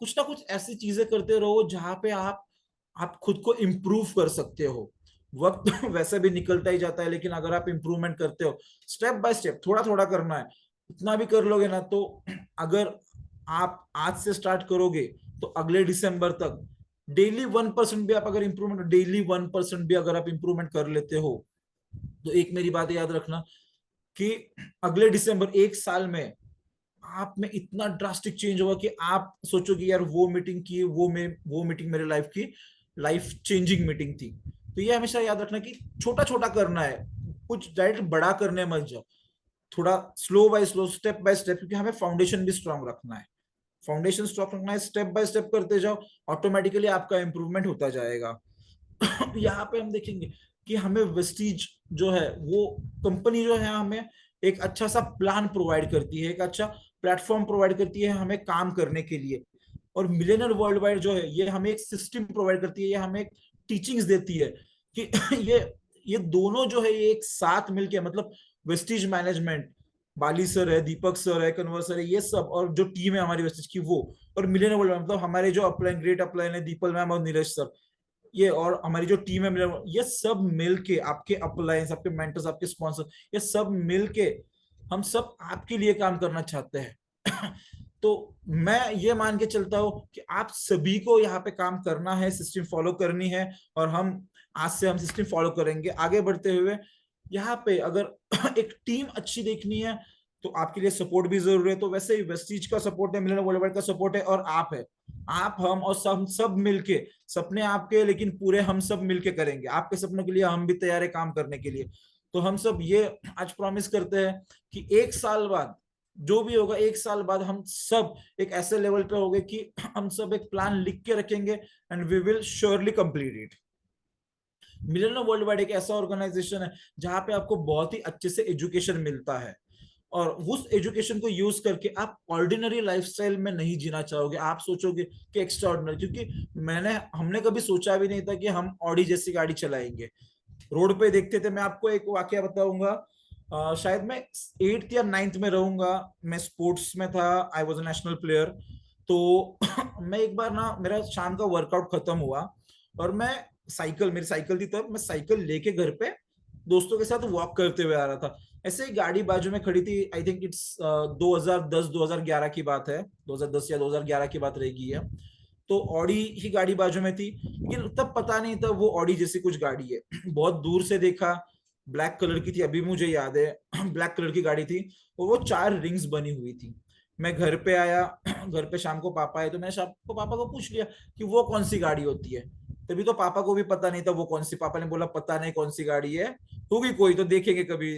कुछ ना कुछ ऐसी चीजें करते रहो जहां पे आप खुद को इम्प्रूव कर सकते हो। वक्त वैसे भी निकलता ही जाता है, लेकिन अगर आप इम्प्रूवमेंट करते हो स्टेप बाय स्टेप, थोड़ा थोड़ा करना है, इतना भी कर लोगे ना, तो अगर आप आज से स्टार्ट करोगे तो अगले दिसंबर तक डेली 1% भी आप अगर इंप्रूवमेंट, डेली 1% भी अगर आप इंप्रूवमेंट कर लेते हो, तो एक मेरी बात याद रखना कि अगले दिसंबर, एक साल में आप में इतना ड्रास्टिक चेंज होगा कि आप सोचोगे यार वो मीटिंग की, वो मीटिंग मेरे लाइफ की लाइफ चेंजिंग मीटिंग थी। तो ये हमेशा याद रखना कि छोटा छोटा करना है, कुछ डायरेक्ट बड़ा करने मत जाओ, थोड़ा slow by slow, step by step, क्योंकि हमें फाउंडेशन भी स्ट्रांग रखना है। फाउंडेशन स्ट्रांग रखना है, स्टेप बाय स्टेप करते जाओ, ऑटोमेटिकली आपका इंप्रूवमेंट होता जाएगा। यहाँ पे हम देखेंगे कि हमें वेस्टीज जो है वो कंपनी जो है हमें एक अच्छा सा प्लान प्रोवाइड करती है, एक अच्छा प्लेटफॉर्म प्रोवाइड करती है हमें काम करने के लिए। और मिलियनर वर्ल्ड वाइड जो है ये हमें एक सिस्टम प्रोवाइड करती है, ये हमें एक टीचिंग्स देती है कि ये ये दोनों जो है ये एक साथ मिलके, मतलब वेस्टीज मैनेजमेंट, बाली सर है, दीपक सर है, कन्वर सर है, ये सब, और जो टीम है हमारी वेस्टीज की वो, और मिलियनर वर्ल्ड मतलब हमारे जो अपलाइन, ग्रेट अपलाइन है, दीपल मैम और नीरज सर, ये और हमारी जो टीम है, ये सब मिलके, आपके अपलायंस, आपके मेंटर्स, आपके स्पॉन्सर, ये सब मिलके हम सब आपके लिए काम करना चाहते हैं। तो मैं ये मान के चलता हूँ कि आप सभी को यहाँ पे काम करना है, सिस्टम फॉलो करनी है, और हम आज से हम सिस्टम फॉलो करेंगे आगे बढ़ते हुए। यहाँ पे अगर एक टीम अच्छी देखनी है तो आपके लिए सपोर्ट भी जरूरी है। तो वैसे ही वेस्टीज का सपोर्ट है, मिलन वर्ल्ड का सपोर्ट है, और आप है, आप हम और सब मिलके, सपने आपके लेकिन पूरे हम सब मिलके करेंगे आपके सपनों के लिए। हम भी तैयार है काम करने के लिए। तो हम सब ये आज प्रॉमिस करते हैं कि 1 साल बाद जो भी होगा, 1 साल बाद हम सब एक ऐसे लेवल पे होंगे कि हम सब एक प्लान लिख के रखेंगे and we will surely complete it. Millionaire world wide एक ऐसा ऑर्गेनाइजेशन है जहां पे आपको बहुत ही अच्छे से एजुकेशन मिलता है, और उस एजुकेशन को यूज करके आप ऑर्डिनरी लाइफस्टाइल में नहीं जीना चाहोगे। आप सोचोगे कि एक्स्ट्रा ऑर्डिनरी, क्योंकि हमने कभी सोचा भी नहीं था कि हम ऑडी जैसी गाड़ी चलाएंगे। रोड पे देखते थे। मैं आपको एक वाकया बताऊंगा। शायद मैं 8th या 9th में रहूंगा। मैं स्पोर्ट्स में था, I was a national player. तो मैं एक बार ना, मेरा शाम का वर्कआउट खत्म हुआ और मैं मेरी साइकिल थी तब, मैं साइकिल लेके घर पे दोस्तों के साथ वॉक करते हुए आ रहा था। ऐसे ही गाड़ी बाजू में खड़ी थी। आई थिंक इट्स 2010-2011 की बात है, 2010 या 2011 की बात रहेगी है। तो ऑडी ही गाड़ी बाजू में थी, लेकिन तब पता नहीं था वो ऑडी जैसी कुछ गाड़ी है। बहुत दूर से देखा, ब्लैक कलर की थी, अभी मुझे याद है। ब्लैक कलर की गाड़ी थी और वो 4 रिंग्स बनी हुई थी। मैं घर पे आया, घर पे शाम को पापा आए, तो मैंने शाम को पापा को पूछ लिया कि वो कौन सी गाड़ी होती है। तभी तो पापा को भी पता नहीं था वो कौन सी। पापा ने बोला पता नहीं कौन सी गाड़ी है, होगी कोई तो देखेंगे कभी।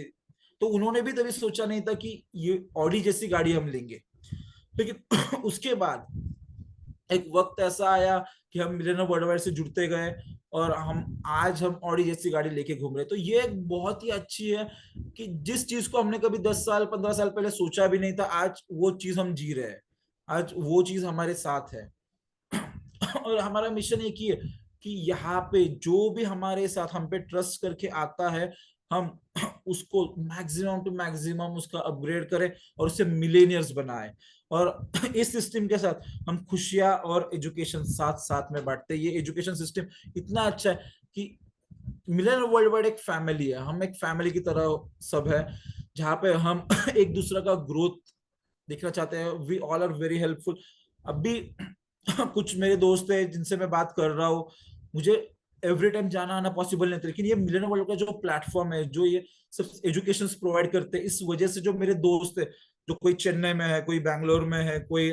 तो उन्होंने भी तभी सोचा नहीं था कि ये ऑडी जैसी गाड़ी हम लेंगे। लेकिन उसके बाद एक वक्त ऐसा आया कि हम मिलियनर वर्ल्डवाइड से जुड़ते गए, और हम ऑडी जैसी गाड़ी लेके घूम रहे। तो ये एक बहुत ही अच्छी है कि जिस चीज को हमने कभी 10 साल 15 साल पहले सोचा भी नहीं था, आज वो चीज हम जी रहे हैं, आज वो चीज हमारे साथ है। और हमारा मिशन एक ही है कि यहाँ पे जो भी हमारे साथ हम पे ट्रस्ट करके आता है, हम उसको मैक्सिमम टू मैक्सिमम उसका अपग्रेड करें और उसे मिलेनियर्स बनाए। और इस सिस्टम के साथ हम खुशियां और एजुकेशन साथ साथ में बांटते हैं। ये एजुकेशन सिस्टम इतना अच्छा है कि मिलन वर्ल्ड वाइड एक फैमिली है, हम एक फैमिली की तरह सब है, जहाँ पे हम एक दूसरे का ग्रोथ देखना चाहते हैं। We all are very helpful. अभी कुछ मेरे दोस्त है जिनसे मैं बात कर रहा हूँ, मुझे एवरी टाइम जाना आना पॉसिबल नहीं था, लेकिन ये मिलन वर्ल्ड का जो प्लेटफॉर्म है, जो ये सब एजुकेशन प्रोवाइड करते हैं, इस वजह से जो मेरे दोस्त है, जो कोई चेन्नई में है, कोई बैंगलोर में है, कोई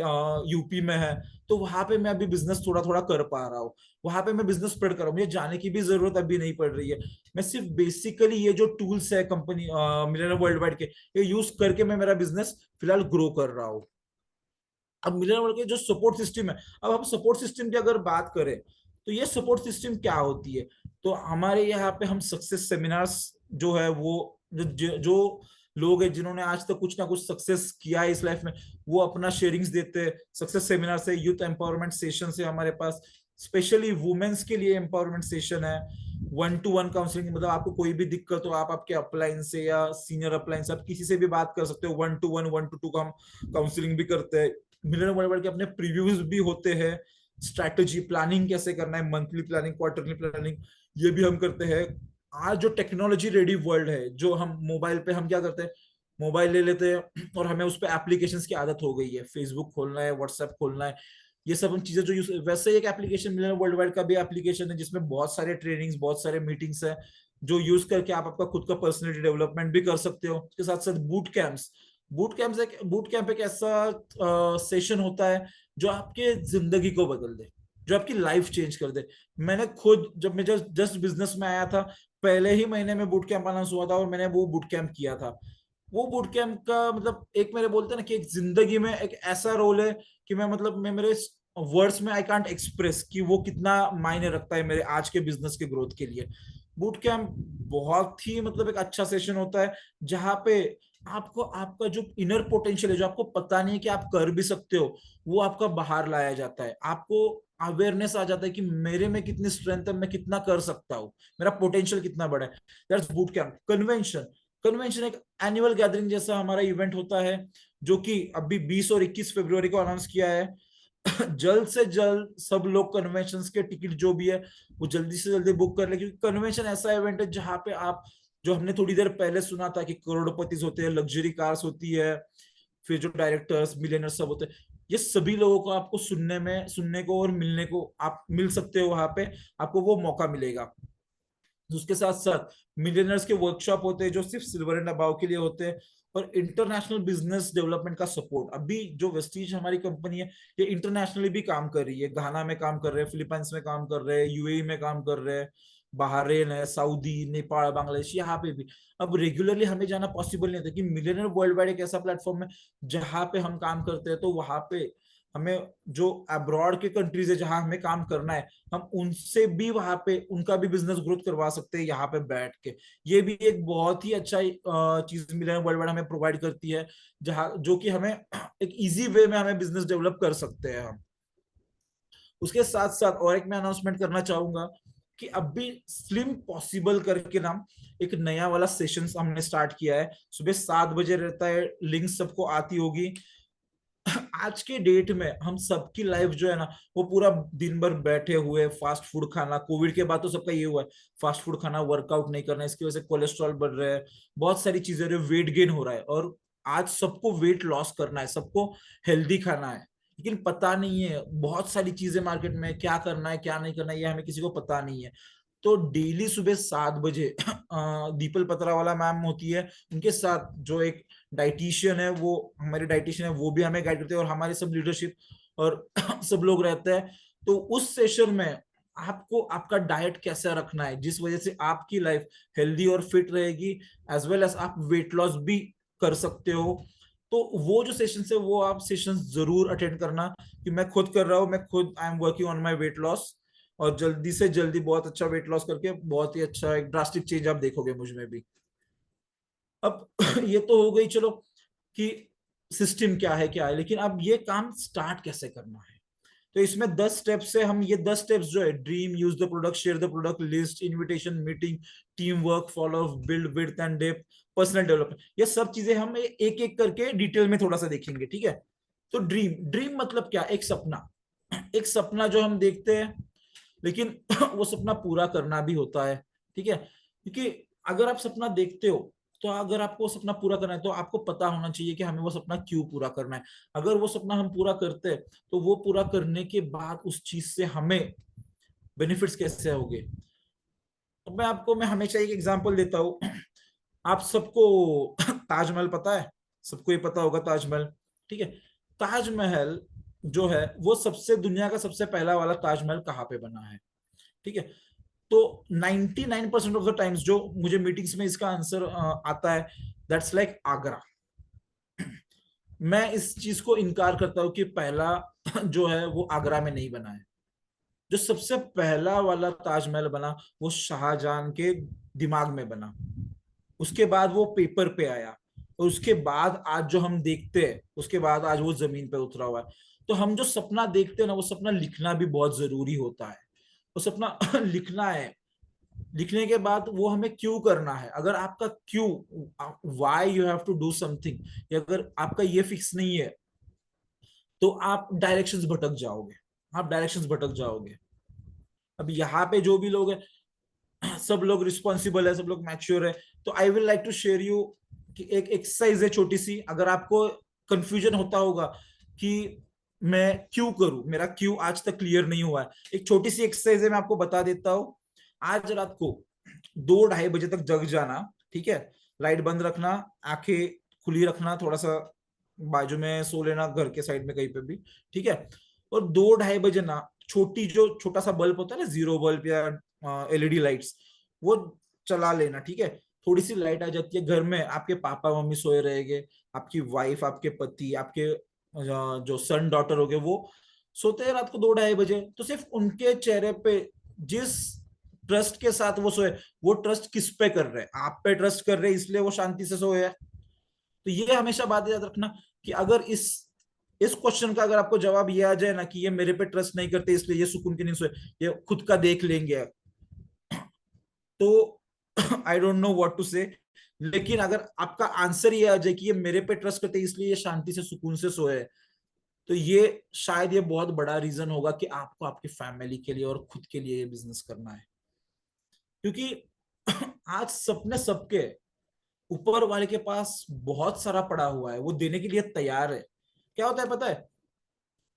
यूपी में है, तो वहां पे मैं अभी बिजनेस थोड़ा थोड़ा कर पा रहा हूँ। वहां पे मैं बिजनेस स्प्रेड कर रहा हूँ, मुझे जाने की भी जरूरत अभी नहीं पड़ रही है। मैं सिर्फ बेसिकली ये जो टूल्स है कंपनी मिलियनर वर्ल्ड वाइड के, ये यूज करके मैं मेरा बिजनेस फिलहाल ग्रो कर रहा हूँ। अब मिलियनर वर्ल्ड के जो सपोर्ट सिस्टम है, अब हम सपोर्ट सिस्टम की अगर बात करें तो ये सपोर्ट सिस्टम क्या होती है। तो हमारे यहाँ पे हम सक्सेस सेमिनार्स जो है वो, जो लोग हैं जिन्होंने आज तक कुछ ना कुछ सक्सेस किया है इस लाइफ में, वो अपना शेयरिंग्स देते हैं। सक्सेस सेमिनार से, यूथ एम्पावरमेंट सेशन से हमारे पास स्पेशली वुमेन्स के लिए एम्पावरमेंट सेशन है। 1-to-1 काउंसलिंग, मतलब आपको कोई भी दिक्कत हो, आप आपके अपलाइन से या सीनियर अपलाइन से आप किसी से भी बात कर सकते हो। 1-to-1 1-to-2 का हम काउंसलिंग भी करते हैं। मिलियनर वर्ल्ड वाइड के अपने प्रीव्यूज भी होते हैं। स्ट्रैटेजी प्लानिंग कैसे करना है, मंथली प्लानिंग, क्वार्टरली प्लानिंग, ये भी हम करते हैं। आज जो टेक्नोलॉजी रेडी वर्ल्ड है, जो हम मोबाइल पे हम क्या करते हैं, मोबाइल ले लेते हैं और हमें उस पर एप्लीकेशंस की आदत हो गई है। फेसबुक खोलना है, व्हाट्सएप खोलना है, ये सब हम चीजें जो यूज, वैसे ही एक एप्लीकेशन मिलियनर वर्ल्ड वाइड का भी एप्लीकेशन है जिसमें बहुत सारे ट्रेनिंग्स, बहुत सारे मीटिंग्स है, जो यूज करके आप आपका खुद का पर्सनलिटी डेवलपमेंट भी कर सकते हो। उसके साथ साथ बूट कैंप एक ऐसा सेशन होता है जो आपके जिंदगी को बदल दे, जो आपकी लाइफ चेंज कर दे। मैंने खुद, जब मैं जस्ट बिजनेस में आया था, पहले ही महीने में बूट कैंप अनाउंस हुआ था और मैंने वो बूट कैंप किया था। वो बूट कैंप का मतलब, एक मेरे बोलते हैं ना कि एक जिंदगी में एक ऐसा रोल है कि मैं मेरे वर्ड्स में आई कांट एक्सप्रेस कि वो कितना मायने रखता है मेरे आज के बिजनेस के ग्रोथ के लिए। बूट कैंप बहुत ही मतलब एक अच्छा सेशन होता है, जहां पे आपको आपका जो इनर पोटेंशियल है, जो आपको पता नहीं है कि आप कर भी सकते हो, वो आपका बाहर लाया जाता है। आपको अवेयरनेस आ जाता है कि मेरे में कितनी स्ट्रेंथ है, मैं कितना कर सकता हूँ, मेरा पोटेंशियल कितना बड़ा है। That's boot camp. कन्वेंशन एक एनुअल गैदरिंग जैसा हमारा इवेंट होता है, जो कि अभी 20 और 21 फरवरी को अनाउंस किया है। जल्द से जल्द सब लोग कन्वेंशन के टिकट जो भी है वो जल्दी से जल्दी बुक कर ले, क्योंकि कन्वेंशन ऐसा इवेंट है जहां पे आप जो हमने थोड़ी देर पहले सुना था कि करोड़पति होते हैं, लग्जरी कार्स होती है, फिर जो डायरेक्टर्स मिलियनर्स सब होते हैं, ये सभी लोगों को आपको सुनने को और मिलने को आप मिल सकते हो वहां पे, आपको वो मौका मिलेगा। उसके साथ साथ मिलियनर्स के वर्कशॉप होते हैं जो सिर्फ सिल्वर एंड अबाव के लिए होते हैं, और इंटरनेशनल बिजनेस डेवलपमेंट का सपोर्ट। अभी जो वेस्टीज हमारी कंपनी है, ये इंटरनेशनली भी काम कर रही है, घाना में काम कर रहे हैं, फिलीपींस में काम कर रहे हैं, यूएई में काम कर रहे हैं, बहरीन है, सऊदी, नेपाल, बांग्लादेश, यहाँ पे भी। अब रेगुलरली हमें जाना पॉसिबल नहीं था कि मिलियनर वर्ल्ड वाइड एक ऐसा प्लेटफॉर्म है जहां पे हम काम करते हैं, तो वहां पे हमें जो अब्रॉड के कंट्रीज है जहां हमें काम करना है, हम उनसे भी वहां पे उनका भी बिजनेस ग्रोथ करवा सकते हैं यहाँ पे बैठ के। ये भी एक बहुत ही अच्छा चीज मिला वर्ल्ड वाइड हमें प्रोवाइड करती है, जहाँ जो कि हमें एक इजी वे में हमें बिजनेस डेवलप कर सकते हैं हम। उसके साथ साथ और एक मैं अनाउंसमेंट करना चाहूंगा कि अभी स्लिम पॉसिबल करके नाम एक नया वाला सेशन हमने स्टार्ट किया है। सुबह 7 बजे रहता है, लिंक सबको आती होगी। आज के डेट में हम सबकी लाइफ जो है ना, वो पूरा दिन भर बैठे हुए फास्ट फूड खाना, कोविड के बाद तो सबका ये हुआ है, फास्ट फूड खाना, वर्कआउट नहीं करना, इसकी वजह से कोलेस्ट्रॉल बढ़ रहा है, बहुत सारी चीजें, वेट गेन हो रहा है। और आज सबको वेट लॉस करना है, सबको हेल्दी खाना है, लेकिन पता नहीं है बहुत सारी चीजें मार्केट में, क्या करना है क्या नहीं करना है, ये हमें किसी को पता नहीं है। तो डेली सुबह 7 बजे दीपल पत्रा वाला मैम होती है, उनके साथ जो एक डाइटिशियन है, वो हमारी डाइटिशियन है, वो भी हमें गाइड करते हैं, और हमारे सब लीडरशिप और सब लोग रहते हैं। तो उस सेशन में आपको आपका डाइट कैसा रखना है, जिस वजह से आपकी लाइफ हेल्दी और फिट रहेगी, एज वेल एज आप वेट लॉस भी कर सकते हो। तो वो जो सेशन है, वो आप सेशन जरूर अटेंड करना, कि मैं खुद कर रहा हूँ, मैं खुद I am working on my weight loss, और जल्दी से जल्दी बहुत अच्छा वेट लॉस करके बहुत ही अच्छा एक ड्रास्टिक चेंज आप देखोगे मुझ में भी। अब ये तो हो गई चलो कि सिस्टम क्या है, लेकिन अब ये काम स्टार्ट कैसे करना है। तो इसमें 10 स्टेप्स है, हम ये 10 स्टेप्स जो है, dream, use the product, share the product, list, invitation, meeting, team work, follow up, build, width and depth, personal development, ये सब चीजें हम एक एक करके डिटेल में थोड़ा सा देखेंगे, ठीक है। तो ड्रीम, ड्रीम मतलब क्या, एक सपना, एक सपना जो हम देखते हैं, लेकिन वो सपना पूरा करना भी होता है, ठीक है। क्योंकि अगर आप सपना देखते हो, तो अगर आपको सपना पूरा करना है, तो आपको पता होना चाहिए कि हमें वो सपना क्यों पूरा करना है। अगर वो सपना हम पूरा करते हैं, तो वो पूरा करने के बाद उस चीज से हमें बेनिफिट्स कैसे होंगे। तो मैं हमेशा एक एग्जांपल देता हूँ। आप सबको ताजमहल पता है, सबको ये पता होगा ताजमहल, ठीक है। ताजमहल जो है, वो सबसे दुनिया का सबसे पहला वाला ताजमहल कहाँ पे बना है, ठीक है। तो 99% ऑफ द टाइम्स जो मुझे मीटिंग्स में इसका आंसर आता है, दैट्स लाइक आगरा। मैं इस चीज को इनकार करता हूं कि पहला जो है वो आगरा में नहीं बना है। जो सबसे पहला वाला ताजमहल बना, वो शाहजहां के दिमाग में बना, उसके बाद वो पेपर पे आया, और उसके बाद आज जो हम देखते हैं, उसके बाद आज वो जमीन पे उतरा हुआ है। तो हम जो सपना देखते हैं ना, वो सपना लिखना भी बहुत जरूरी होता है। वो सपना लिखना है, लिखने के बाद वो हमें क्यों करना है। अगर आपका क्यों, why you have to do something, अगर आपका ये फिक्स नहीं है, तो आप डायरेक्शंस भटक जाओगे, आप डायरेक्शंस भटक जाओगे। अब यहाँ पे जो भी लोग हैं, सब लोग रिस्पॉन्सिबल है, सब लोग मैच्योर है। तो I will like to share you कि एक एक्सरसाइज है छोटी सी, अगर आपको कंफ्यूजन होता होगा कि मैं क्यों करूं, मेरा क्यों आज तक क्लियर नहीं हुआ है, एक छोटी सी एक्सरसाइज है, मैं आपको बता देता हूं। आज रात को 2-2:30 बजे तक जग जाना, ठीक है। लाइट बंद रखना, आंखें खुली रखना, थोड़ा सा बाजू में सो लेना, घर के साइड में कहीं पे भी, ठीक है। और 2-2:30 बजे ना, जो छोटा सा बल्ब होता है ना, जीरो बल्ब या एलईडी लाइट्स, वो चला लेना, ठीक है। थोड़ी सी लाइट आ जाती है घर में, आपके पापा मम्मी सोए रहेंगे, आपकी वाइफ, आपके पति, आपके जो सन डॉटर हो गए, वो सोते हैं रात को 2-2:30 बजे। तो सिर्फ उनके चेहरे पे जिस ट्रस्ट के साथ वो सोए, वो ट्रस्ट किस पे कर रहे हैं, आप पे ट्रस्ट कर रहे हैं, इसलिए वो शांति से सोए है। तो ये हमेशा बात याद रखना कि अगर इस क्वेश्चन का अगर आपको जवाब ये आ जाए ना कि ये मेरे पे ट्रस्ट नहीं करते इसलिए ये सुकून की नींद सोए, ये खुद का देख लेंगे, तो I don't know what to say. लेकिन अगर आपका आंसर ये आ जाए कि ये मेरे पे ट्रस्ट करते इसलिए ये शांति से सुकून से सोए, तो ये शायद ये बहुत बड़ा रीजन होगा कि आपको आपकी फैमिली के लिए और खुद के लिए ये बिजनेस करना है। क्योंकि आज सपने सबके, ऊपर वाले के पास बहुत सारा पड़ा हुआ है, वो देने के लिए तैयार है। क्या होता है पता है,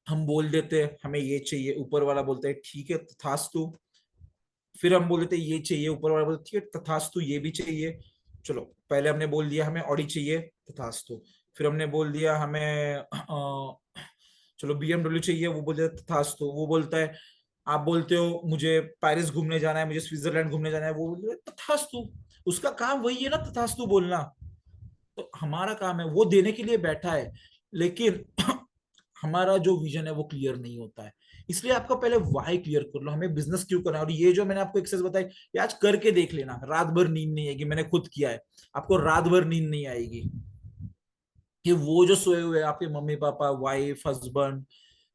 हम बोल देते हैं हमें ये चाहिए, ऊपर वाला बोलता है ठीक है तथास्तु। फिर हम बोल देते हैं ये चाहिए, ऊपर वाला बोलता है ठीक है तथास्तु ये भी चाहिए। चलो, पहले हमने बोल दिया हमें ऑडी चाहिए, तथास्तु। फिर हमने बोल दिया हमें चलो बीएमडब्ल्यू चाहिए, वो बोल देता है तथास्तु। वो बोलता है, आप बोलते हो मुझे पेरिस घूमने जाना है, मुझे स्विट्जरलैंड घूमने जाना है, वो बोलते हैं तथास्तु। उसका काम वही है ना, तथास्तु बोलना। तो हमारा काम है, वो देने के लिए बैठा है, लेकिन हमारा जो विजन है वो क्लियर नहीं होता है। इसलिए आपको पहले वाई क्लियर कर लो, हमें बिजनेस क्यों करना है। और ये जो मैंने आपको एक्सरसाइज बताई, ये आज करके देख लेना, रात भर नींद नहीं आएगी, मैंने खुद किया है। आपको रात भर नींद नहीं आएगी कि वो जो सोए हुए आपके मम्मी पापा, वाइफ, हस्बैंड,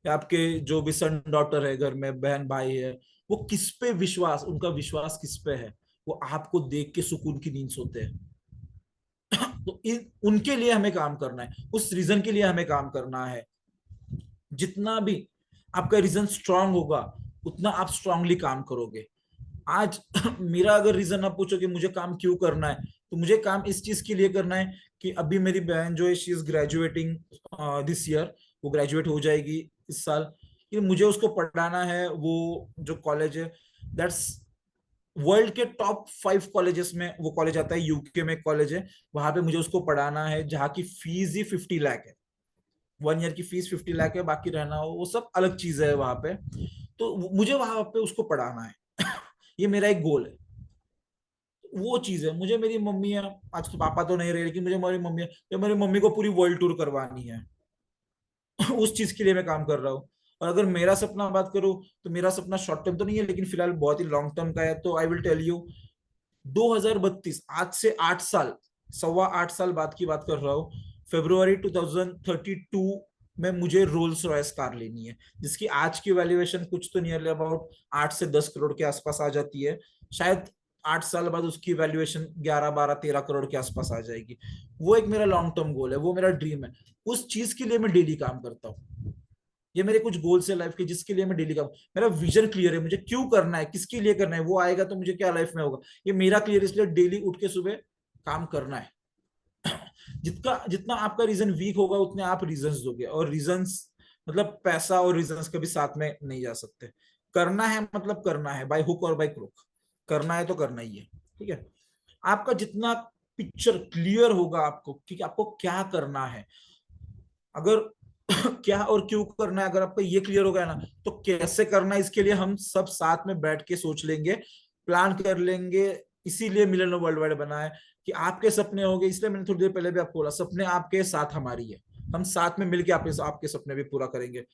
या आपके जो भी सन डॉटर है घर में, बहन भाई है, वो किस पे विश्वास, उनका विश्वास किस पे है, वो आपको देख के सुकून की नींद सोते हैं। तो उनके लिए हमें काम करना है, उस रीजन के लिए हमें काम करना है। जितना भी आपका रीजन स्ट्रांग होगा, उतना आप स्ट्रांगली काम करोगे। आज मेरा अगर रीजन आप पूछो कि मुझे काम क्यों करना है, तो मुझे काम इस चीज के लिए करना है कि अभी मेरी बहन जो है, she is graduating this year, वो ग्रेजुएट हो जाएगी इस साल। कि मुझे उसको पढ़ाना है, वो जो कॉलेज है, दैट्स वर्ल्ड के टॉप 5 कॉलेजेस में वो कॉलेज आता है, यूके में कॉलेज है। वहां पे मुझे उसको पढ़ाना है, जहाँ की फीस ही 50 लाख है। 1 ईयर की फीस 50 लाख है, बाकी रहना हो वो सब अलग चीज है वहां पे। तो मुझे वहां पे उसको पढ़ाना है। ये मेरा एक गोल है। वो चीज है, मुझे मेरी मम्मी है, आज तो पापा तो नहीं रहे, लेकिन मुझे मेरी मम्मी है, तो मेरी मम्मी को पूरी वर्ल्ड टूर करवानी है। उस चीज के लिए मैं काम कर रहा हूँ। और अगर मेरा सपना बात करूं, तो मेरा सपना शॉर्ट टर्म तो नहीं है, लेकिन फिलहाल बहुत ही लॉन्ग टर्म का है। तो आई विल टेल यू, 2032, आज से 8 साल, 8.25 साल बाद की बात कर रहा हूँ, फेब्रुवरी 2032 में मुझे रोल्स रॉयस कार लेनी है, जिसकी आज की वैल्यूएशन कुछ तो नियरली अबाउट 8 से 10 करोड़ के आसपास आ जाती है। शायद 8 साल बाद उसकी वैल्यूएशन 11, 12, 13 करोड़ के आसपास आ जाएगी। वो एक मेरा लॉन्ग टर्म गोल है, वो मेरा ड्रीम है। उस चीज के लिए मैं डेली काम करता हूँ। ये मेरे कुछ गोल्स है लाइफ के, जिसके लिए मैं डेली काम, मेरा विजन क्लियर है, मुझे क्यों करना है, किसके लिए करना है, वो आएगा तो मुझे क्या लाइफ में होगा, ये मेरा क्लियर, इसलिए डेली उठ के सुबह काम करना है। जितना जितना आपका रीजन वीक होगा, उतने आप रीजंस दोगे, और रीजंस मतलब पैसा और रीजंस कभी साथ में नहीं जा सकते। करना है मतलब करना है, बाय हुक और बाय क्रुक, करना है तो करना ही है। ठीक है, आपका जितना पिक्चर क्लियर होगा आपको कि आपको क्या करना है, अगर क्या और क्यों करना है, अगर आपको ये क्लियर हो गया ना, तो कैसे करना है इसके लिए हम सब साथ में बैठ के सोच लेंगे, प्लान कर लेंगे। इसीलिए मिलन वर्ल्ड वाइड बना है कि आपके सपने होंगे। इसलिए मैंने थोड़ी देर पहले भी आपको बोला, सपने आपके साथ हमारी है, हम साथ में मिलके आपके आपके सपने भी पूरा करेंगे।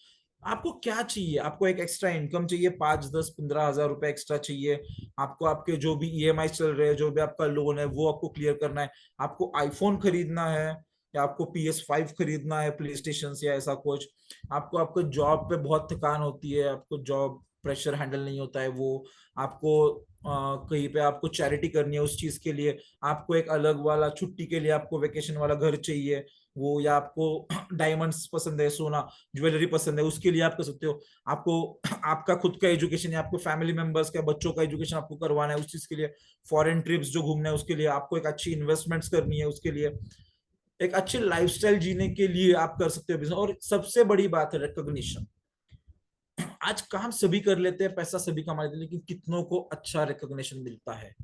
आपको क्या चाहिए, आपको एक एक्स्ट्रा इनकम चाहिए, 5, 10, 15 हजार रुपए एक्स्ट्रा चाहिए, आपको आपके जो भी ईएमआई चल रहे हैं, जो भी आपका लोन है, वो आपको क्लियर करना है, आपको आईफोन खरीदना है, या आपको PS5 खरीदना है, प्ले स्टेशन या ऐसा कुछ, आपको जॉब पे बहुत थकान होती है, आपको जॉब प्रेशर हैंडल नहीं होता है, वो आपको कहीं पे आपको चैरिटी करनी है, उस चीज के लिए आपको एक अलग वाला छुट्टी के लिए आपको वेकेशन वाला घर चाहिए, वो, या आपको डायमंड्स पसंद है, सोना ज्वेलरी पसंद है, उसके लिए आप कर सकते हो। आपको आपका खुद का एजुकेशन या आपको फैमिली मेंबर्स का बच्चों का एजुकेशन आपको करवाना है, उस चीज के लिए, फॉरेन ट्रिप्स जो घूमना है उसके लिए, आपको एक अच्छी इन्वेस्टमेंट्स करनी है उसके लिए, एक अच्छी लाइफस्टाइल जीने के लिए आप कर सकते हो बिजनेस। और सबसे बड़ी बात है रिकॉग्निशन। आज काम सभी कर लेते हैं, पैसा सभी कमा लेते हैं, लेकिन कितनों को अच्छा रिकॉग्निशन मिलता है?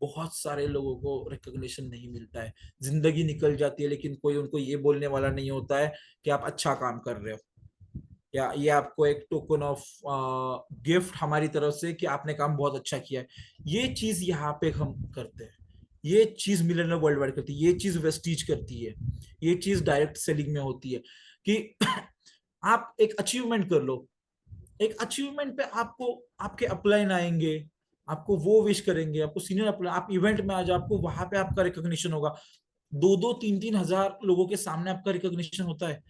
बहुत सारे लोगों को रिकॉग्निशन नहीं मिलता है। जिंदगी निकल जाती है, लेकिन कोई उनको ये बोलने वाला नहीं होता है कि आप अच्छा काम कर रहे हो, या ये आपको एक टोकन ऑफ गिफ्ट हमारी तरफ से कि आपने काम बहुत अच्छा किया है। ये चीज यहाँ पे हम करते हैं, ये चीज मिलियनर वर्ल्ड वाइड करती है, ये चीज वेस्टीज करती है, ये चीज डायरेक्ट सेलिंग में होती है कि आप एक अचीवमेंट कर लो, एक अचीवमेंट पे आपको आपके अपलाइन आएंगे, आपको वो विश करेंगे, आपको सीनियर अपलाइन, आप इवेंट में आ जाओ, आपको वहां पे आपका रिकॉग्निशन होगा, 2-2, 3-3 हजार लोगों के सामने आपका रिकॉग्निशन होता है।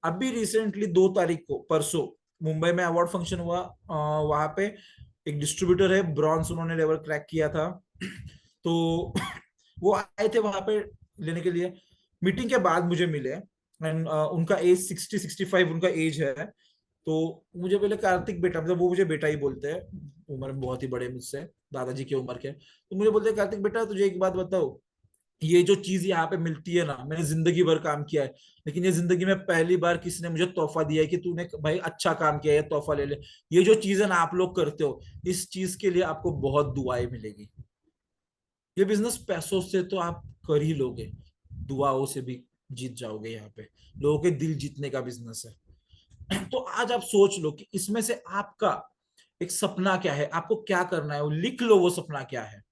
अभी रिसेंटली 2 तारीख को, परसों, मुंबई में अवार्ड फंक्शन हुआ, वहां पे एक डिस्ट्रीब्यूटर है, ब्रॉन्ज, उन्होंने लेवल क्रैक किया था। तो वो आए थे वहां पे लेने के लिए, मीटिंग के बाद मुझे मिले, एंड उनका एज 60-65 उनका एज है। तो मुझे बोले कार्तिक बेटा, मतलब वो मुझे बेटा ही बोलते हैं, उम्र में बहुत ही बड़े मुझसे, दादाजी की उम्र के। तो मुझे बोलते हैं कार्तिक बेटा तुझे एक बात बताओ, ये जो चीज यहाँ पे मिलती है ना, मैंने जिंदगी भर काम किया है, लेकिन ये जिंदगी में पहली बार किसी ने मुझे तोहफा दिया है कि तूने भाई अच्छा काम किया है, तोहफा ले ले। ये जो चीज है ना आप लोग करते हो, इस चीज के लिए आपको बहुत दुआएं मिलेगी। ये बिजनेस पैसों से तो आप कर ही लोगे, दुआओं से भी जीत जाओगे। यहाँ पे लोगों के दिल जीतने का बिजनेस है। तो आज आप सोच लो कि इसमें से आपका एक सपना क्या है, आपको क्या करना है, वो लिख लो वो सपना क्या है।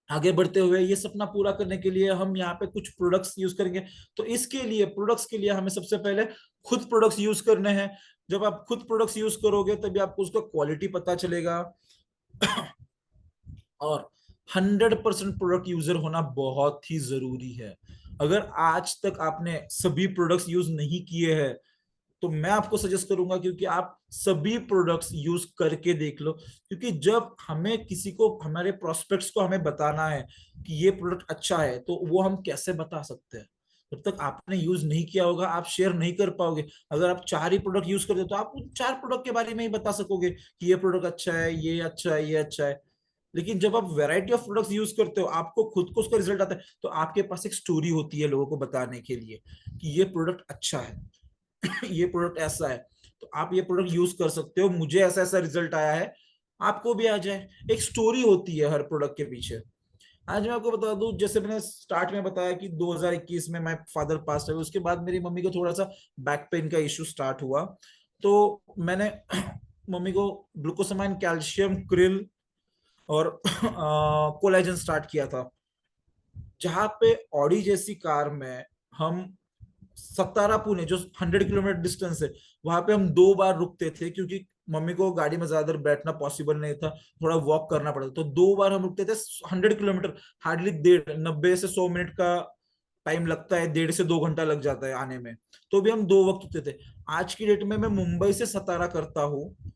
आगे बढ़ते हुए ये सपना पूरा करने के लिए हम यहाँ पे कुछ प्रोडक्ट्स यूज करेंगे। तो इसके लिए, प्रोडक्ट्स के लिए हमें सबसे पहले खुद प्रोडक्ट्स यूज करने हैं। जब आप खुद प्रोडक्ट्स यूज करोगे तभी आपको उसका क्वालिटी पता चलेगा। और 100% प्रोडक्ट यूजर होना बहुत ही जरूरी है। अगर आज तक आपने सभी प्रोडक्ट्स यूज नहीं किए हैं तो मैं आपको सजेस्ट करूंगा, क्योंकि आप सभी प्रोडक्ट्स यूज करके देख लो। क्योंकि जब हमें किसी को, हमारे प्रोस्पेक्ट्स को हमें बताना है कि ये प्रोडक्ट अच्छा है, तो वो हम कैसे बता सकते हैं? जब तक आपने यूज नहीं किया होगा आप शेयर नहीं कर पाओगे। अगर आप 4 ही प्रोडक्ट यूज करते हो तो आप उन 4 प्रोडक्ट के बारे में ही बता सकोगे कि ये प्रोडक्ट अच्छा है, ये अच्छा है, ये अच्छा है। लेकिन जब आप वैरायटी ऑफ प्रोडक्ट्स यूज करते हो, आपको खुद को उसका रिजल्ट आता है, तो आपके पास एक स्टोरी होती है लोगों को बताने के लिए कि ये प्रोडक्ट अच्छा है, ये प्रोडक्ट ऐसा है, तो आप ये प्रोडक्ट यूज कर सकते हो, मुझे ऐसा ऐसा रिजल्ट आया है, आपको भी आ जाए। एक स्टोरी होती है हर प्रोडक्ट के पीछे। आज मैं आपको बता दूं, जैसे मैंने स्टार्ट में बताया कि 2021 में माय फादर पास्ट हुए, उसके बाद मेरी मम्मी को थोड़ा सा बैक पेन का इश्यू स्टार्ट हुआ। तो मैंने मम्मी को ग्लूकोसामाइन, कैल्शियम, क्रिल और कोलेजन स्टार्ट किया था। जहां पे ऑडी जैसी कार में हम सतारा पुणे, जो 100 किलोमीटर डिस्टेंस है, वहां पे हम 2 बार रुकते थे, क्योंकि मम्मी को गाड़ी में ज्यादा देर बैठना पॉसिबल नहीं था, थोड़ा वॉक करना पड़ता, तो 2 बार हम रुकते थे। 100 किलोमीटर, हार्डली 90 से 100 मिनट का टाइम लगता है, 1.5 से 2 घंटा लग जाता है आने में। तो भी हम 2 वक्त रुकते थे। आज की डेट में मैं मुंबई से सतारा करता हूँ,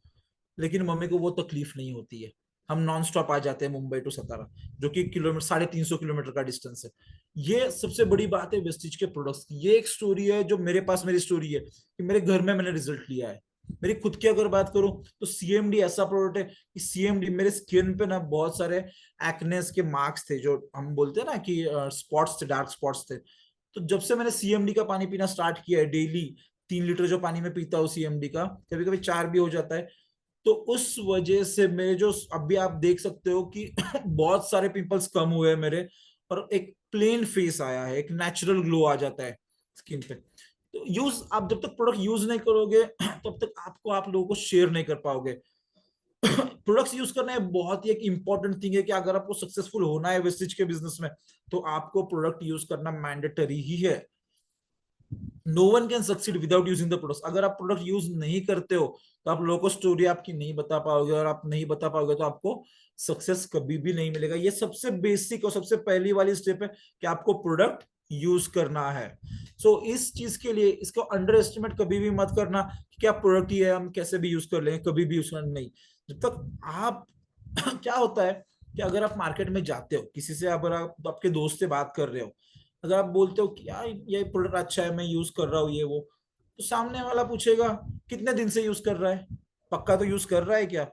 लेकिन मम्मी को वो तकलीफ नहीं होती है। हम नॉन स्टॉप आ जाते हैं मुंबई टू सतारा, जो कि 350 किलोमीटर का डिस्टेंस है। ये सबसे बड़ी बात है वेस्टिज के प्रोडक्ट्स की। ये एक स्टोरी है जो मेरे पास, मेरी स्टोरी है कि मेरे घर में मैंने रिजल्ट लिया है। मेरी खुद की अगर बात करूं तो सीएमडी ऐसा प्रोडक्ट है कि सीएमडी, मेरे स्किन पे ना बहुत सारे एक्नेस के मार्क्स थे, जो हम बोलते हैं ना कि स्पॉट्स थे, डार्क स्पॉट्स थे। तो जब से मैंने सीएमडी का पानी पीना स्टार्ट किया है, डेली 3 लीटर जो पानी में पीता हूँ सीएमडी का, कभी कभी 4 भी हो जाता है, तो उस वजह से मेरे जो, अभी आप देख सकते हो कि बहुत सारे पिंपल्स कम हुए हैं मेरे, और एक प्लेन फेस आया है, एक नेचुरल ग्लो आ जाता है स्किन पे। तो यूज, आप जब तक प्रोडक्ट यूज नहीं करोगे तब तक आपको, आप लोगों को शेयर नहीं कर पाओगे। प्रोडक्ट्स यूज करना है बहुत ही एक इंपॉर्टेंट थिंग है कि अगर आपको सक्सेसफुल होना है वेस्टिज के बिजनेस में, तो आपको प्रोडक्ट यूज करना मैंडेटरी ही है। No one can succeed without using the product. अगर आप प्रोडक्ट यूज नहीं करते हो तो आप लोगों को स्टोरी आपकी नहीं बता पाओगे, और आप नहीं बता पाओगे तो आपको सक्सेस कभी भी नहीं मिलेगा। ये सबसे बेसिक और सबसे पहली वाली स्टेप है कि आपको प्रोडक्ट यूज करना है। इस चीज के लिए इसको अंडर एस्टिमेट कभी भी मत करना कि क्या प्रोडक्ट ही है, हम कैसे भी यूज कर लेंगे, कभी भी यूज करना नहीं। जब तक आप क्या होता है कि अगर आप मार्केट में जाते हो, किसी से, अगर आप आपके दोस्त से बात कर रहे हो, अगर आप बोलते हो कि यार ये प्रोडक्ट अच्छा है, मैं यूज कर रहा हूँ ये वो, तो सामने वाला पूछेगा कितने दिन से यूज कर रहा है, पक्का तो यूज कर रहा है क्या?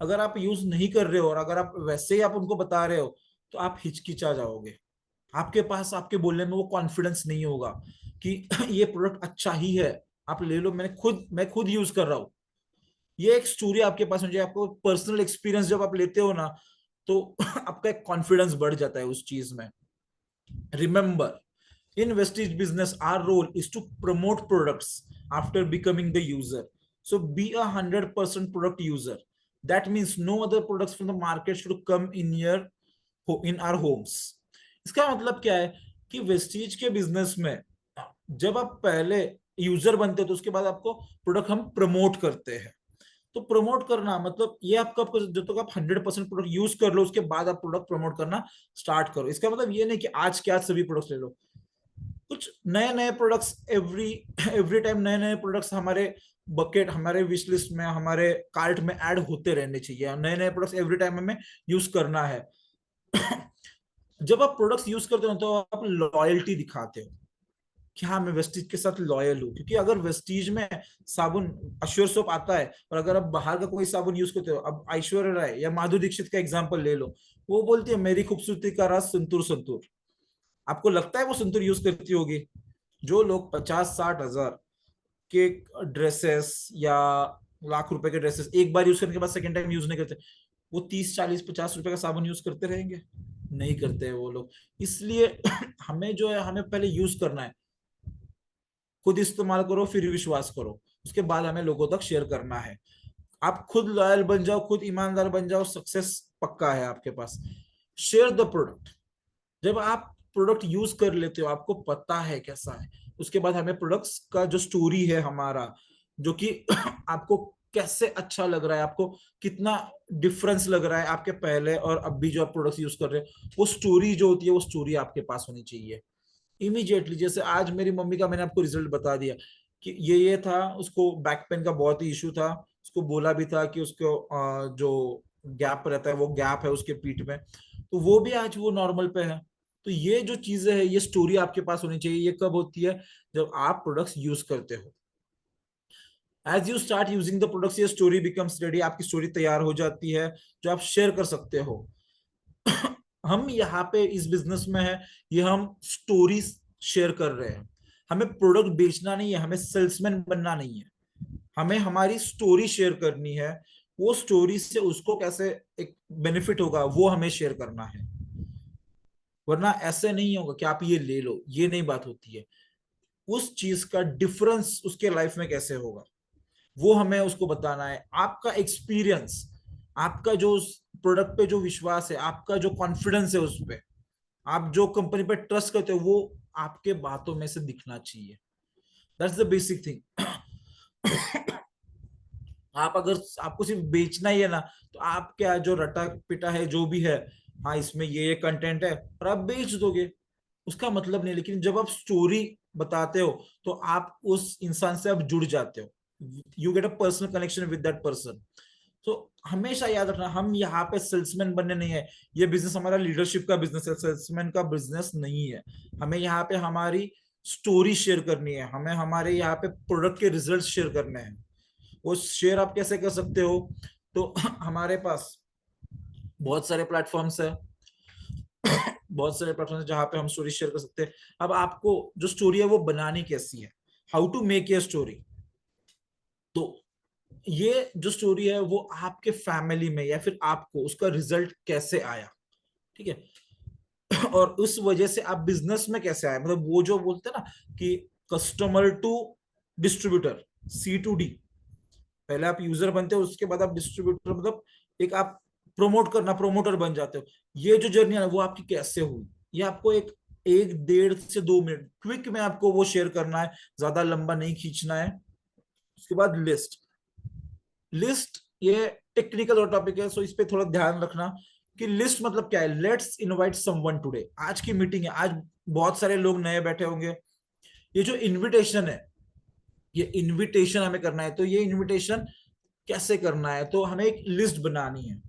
अगर आप यूज नहीं कर रहे हो और अगर आप वैसे ही आप उनको बता रहे हो, तो आप हिचकिचा जाओगे। आपके पास आपके बोलने में वो कॉन्फिडेंस नहीं होगा कि ये प्रोडक्ट अच्छा ही है, आप ले लो, मैं खुद यूज कर रहा हूँ। ये एक स्टोरी आपके पास मुझे, आपको पर्सनल एक्सपीरियंस जब आप लेते हो ना, तो आपका एक कॉन्फिडेंस बढ़ जाता है उस चीज में। Remember, in Vestige business, our role is to promote products after becoming the user. So be 100% product user. That means no other products from the market should come in our homes. इसका मतलब क्या है कि Vestige के business में जब आप पहले यूजर बनते हो तो उसके बाद आपको प्रोडक्ट हम प्रमोट करते हैं। तो प्रमोट करना मतलब ये आपको आपको जब तक आप 100% प्रोडक्ट यूज कर लो उसके बाद आप प्रोडक्ट प्रमोट करना स्टार्ट करो। इसका मतलब ये नहीं कि आज के आज सभी प्रोडक्ट्स ले लो। कुछ नए नए प्रोडक्ट्स एवरी एवरी टाइम, नए नए प्रोडक्ट्स हमारे बकेट, हमारे विश लिस्ट में, हमारे कार्ट में ऐड होते रहने चाहिए। नए नए प्रोडक्ट्स एवरी टाइम हमें यूज करना है। जब आप प्रोडक्ट्स यूज करते हो तो आप लॉयल्टी दिखाते हो। कि हाँ मैं वेस्टीज के साथ लॉयल हूँ, क्योंकि अगर वेस्टीज में साबुन अश्योर सोप आता है और अगर आप बाहर का कोई साबुन यूज करते हो, अब ऐश्वर्या राय या माधुरी दीक्षित का एग्जांपल ले लो, वो बोलती है मेरी खूबसूरती का राज संतूर संतूर। आपको लगता है वो संतूर यूज करती होगी? जो लोग 50-60 हजार के ड्रेसेस या लाख रुपए के ड्रेसेस एक बार यूज करने के बाद सेकेंड टाइम यूज नहीं करते, वो 30-40-50 रुपए का साबुन यूज करते रहेंगे? नहीं करते हैं वो लोग। इसलिए हमें जो है, हमें पहले यूज करना है, खुद इस्तेमाल करो फिर विश्वास करो, उसके बाद हमें लोगों तक शेयर करना है। आप खुद लॉयल बन जाओ, खुद ईमानदार बन जाओ, सक्सेस पक्का है आपके पास। Share the product. जब आप प्रोडक्ट यूज कर लेते हो, आपको पता है कैसा है, उसके बाद हमें प्रोडक्ट्स का जो स्टोरी है हमारा, जो कि आपको कैसे अच्छा लग रहा है, आपको कितना डिफरेंस लग रहा है आपके पहले और अभी जो आप प्रोडक्ट्स यूज कर रहे हो, वो स्टोरी जो होती है, वो स्टोरी आपके पास होनी चाहिए इमीडिएटली। जैसे आज मेरी मम्मी का मैंने आपको रिजल्ट बता दिया कि ये था, उसको बैक पेन का बहुत ही इशू था, उसको बोला भी था कि उसको जो गैप रहता है वो गैप है उसके पीठ में, तो वो भी आज वो नॉर्मल पे है। तो ये जो चीजें है, ये स्टोरी आपके पास होनी चाहिए। ये कब होती है? जब आप प्रोडक्ट्स यूज करते हो। As you start using the products, ये स्टोरी बिकम्स रेडी, आपकी स्टोरी तैयार हो जाती है जो आप शेयर कर सकते हो। हम यहाँ पे इस बिजनेस में है, ये हम स्टोरी शेयर कर रहे हैं। हमें प्रोडक्ट बेचना नहीं है, हमें सेल्समैन बनना नहीं है, हमें हमारी स्टोरी शेयर करनी है। वो स्टोरी से उसको कैसे एक बेनिफिट होगा वो हमें शेयर करना है। वरना ऐसे नहीं होगा कि आप ये ले लो, ये नहीं बात होती है। उस चीज का डिफरेंस उसके लाइफ में कैसे होगा, वो हमें उसको बताना है। आपका एक्सपीरियंस, आपका जो प्रोडक्ट पे जो विश्वास है, आपका जो कॉन्फिडेंस है उस पे, आप जो कंपनी पे ट्रस्ट करते हो, वो आपके बातों में से दिखना चाहिए। That's the basic thing. आप अगर आपको सिर्फ बेचना ही है ना, तो आप क्या जो रटा पिटा है जो भी है, हाँ इसमें ये कंटेंट है और आप बेच दोगे, उसका मतलब नहीं। लेकिन जब आप स्टोरी बताते हो, तो आप उस इंसान से आप जुड़ जाते हो, you get a personal connection with that person. तो हमेशा याद रखना, हम यहाँ पे सेल्समैन बनने नहीं है। ये बिजनेस हमारा लीडरशिप का बिजनेस है, सेल्समैन का बिजनेस नहीं है। हमें यहाँ पे हमारी स्टोरी शेयर करनी है, हमें हमारे यहाँ पे प्रोडक्ट के रिजल्ट शेयर करने हैं। वो शेयर आप कैसे कर सकते हो? तो हमारे पास बहुत सारे प्लेटफॉर्म्स है, बहुत सारे प्लेटफॉर्म्स जहां पे हम स्टोरी शेयर कर सकते हैं। अब आपको जो स्टोरी है वो बनानी कैसी है, how to make a story. तो ये जो स्टोरी है वो आपके फैमिली में या फिर आपको उसका रिजल्ट कैसे आया, ठीक है? और उस वजह से आप बिजनेस में कैसे आए, मतलब वो जो बोलते हैं ना कि customer to distributor, C to D। पहले आप यूजर बनते हो, उसके बाद आप डिस्ट्रीब्यूटर, मतलब एक आप प्रमोट करना, प्रोमोटर बन जाते हो। ये जो जर्नी है वो आपकी कैसे हुई, ये आपको एक 1-1.5 से 2 मिनट क्विक में आपको वो शेयर करना है, ज्यादा लंबा नहीं खींचना है। उसके बाद लिस्ट। लिस्ट ये टेक्निकल और टॉपिक है, सो इस पे थोड़ा ध्यान रखना कि लिस्ट मतलब क्या है। लेट्स इनवाइट समवन टुडे, आज की मीटिंग है, आज बहुत सारे लोग नए बैठे होंगे। ये जो इनविटेशन है, ये इनविटेशन हमें करना है। तो ये इनविटेशन कैसे करना है, तो हमें एक लिस्ट बनानी है।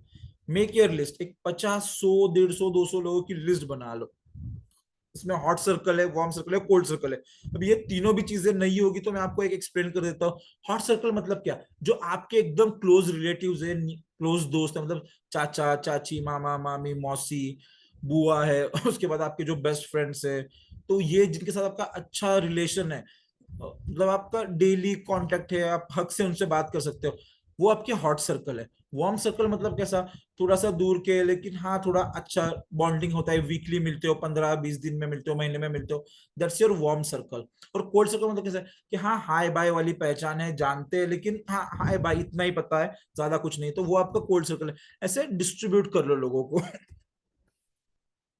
मेक योर लिस्ट, एक 50, 100, 150, 200 लोगों की लिस्ट बना लो। इसमें हॉट सर्कल है, वार्म सर्कल है, कोल्ड सर्कल है। अब ये तीनों भी चीजें नहीं होगी तो मैं आपको एक एक्सप्लेन कर देता हूँ। हॉट सर्कल मतलब क्या, जो आपके एकदम क्लोज रिलेटिव्स है, क्लोज दोस्त है, मतलब चाचा चाची, मामा मामी, मौसी, बुआ है। उसके बाद आपके जो बेस्ट फ्रेंड्स है, तो ये जिनके साथ आपका अच्छा रिलेशन है, मतलब आपका डेली कांटेक्ट है, आप हक से उनसे बात कर सकते हो, वो आपके हॉट सर्कल है। वार्म सर्कल मतलब कैसा, थोड़ा सा दूर के लेकिन हाँ थोड़ा अच्छा बॉन्डिंग होता है, वीकली मिलते हो, 15-20 दिन में मिलते हो, महीने में मिलते हो, दैट्स योर वार्म सर्कल। और कोल्ड सर्कल मतलब कैसा है कि हाँ हाय बाय वाली पहचान है, जानते हैं लेकिन हाँ हाय बाय इतना ही पता है, ज्यादा कुछ नहीं, तो वो आपका कोल्ड सर्कल है। ऐसे डिस्ट्रीब्यूट कर लो लोगों को।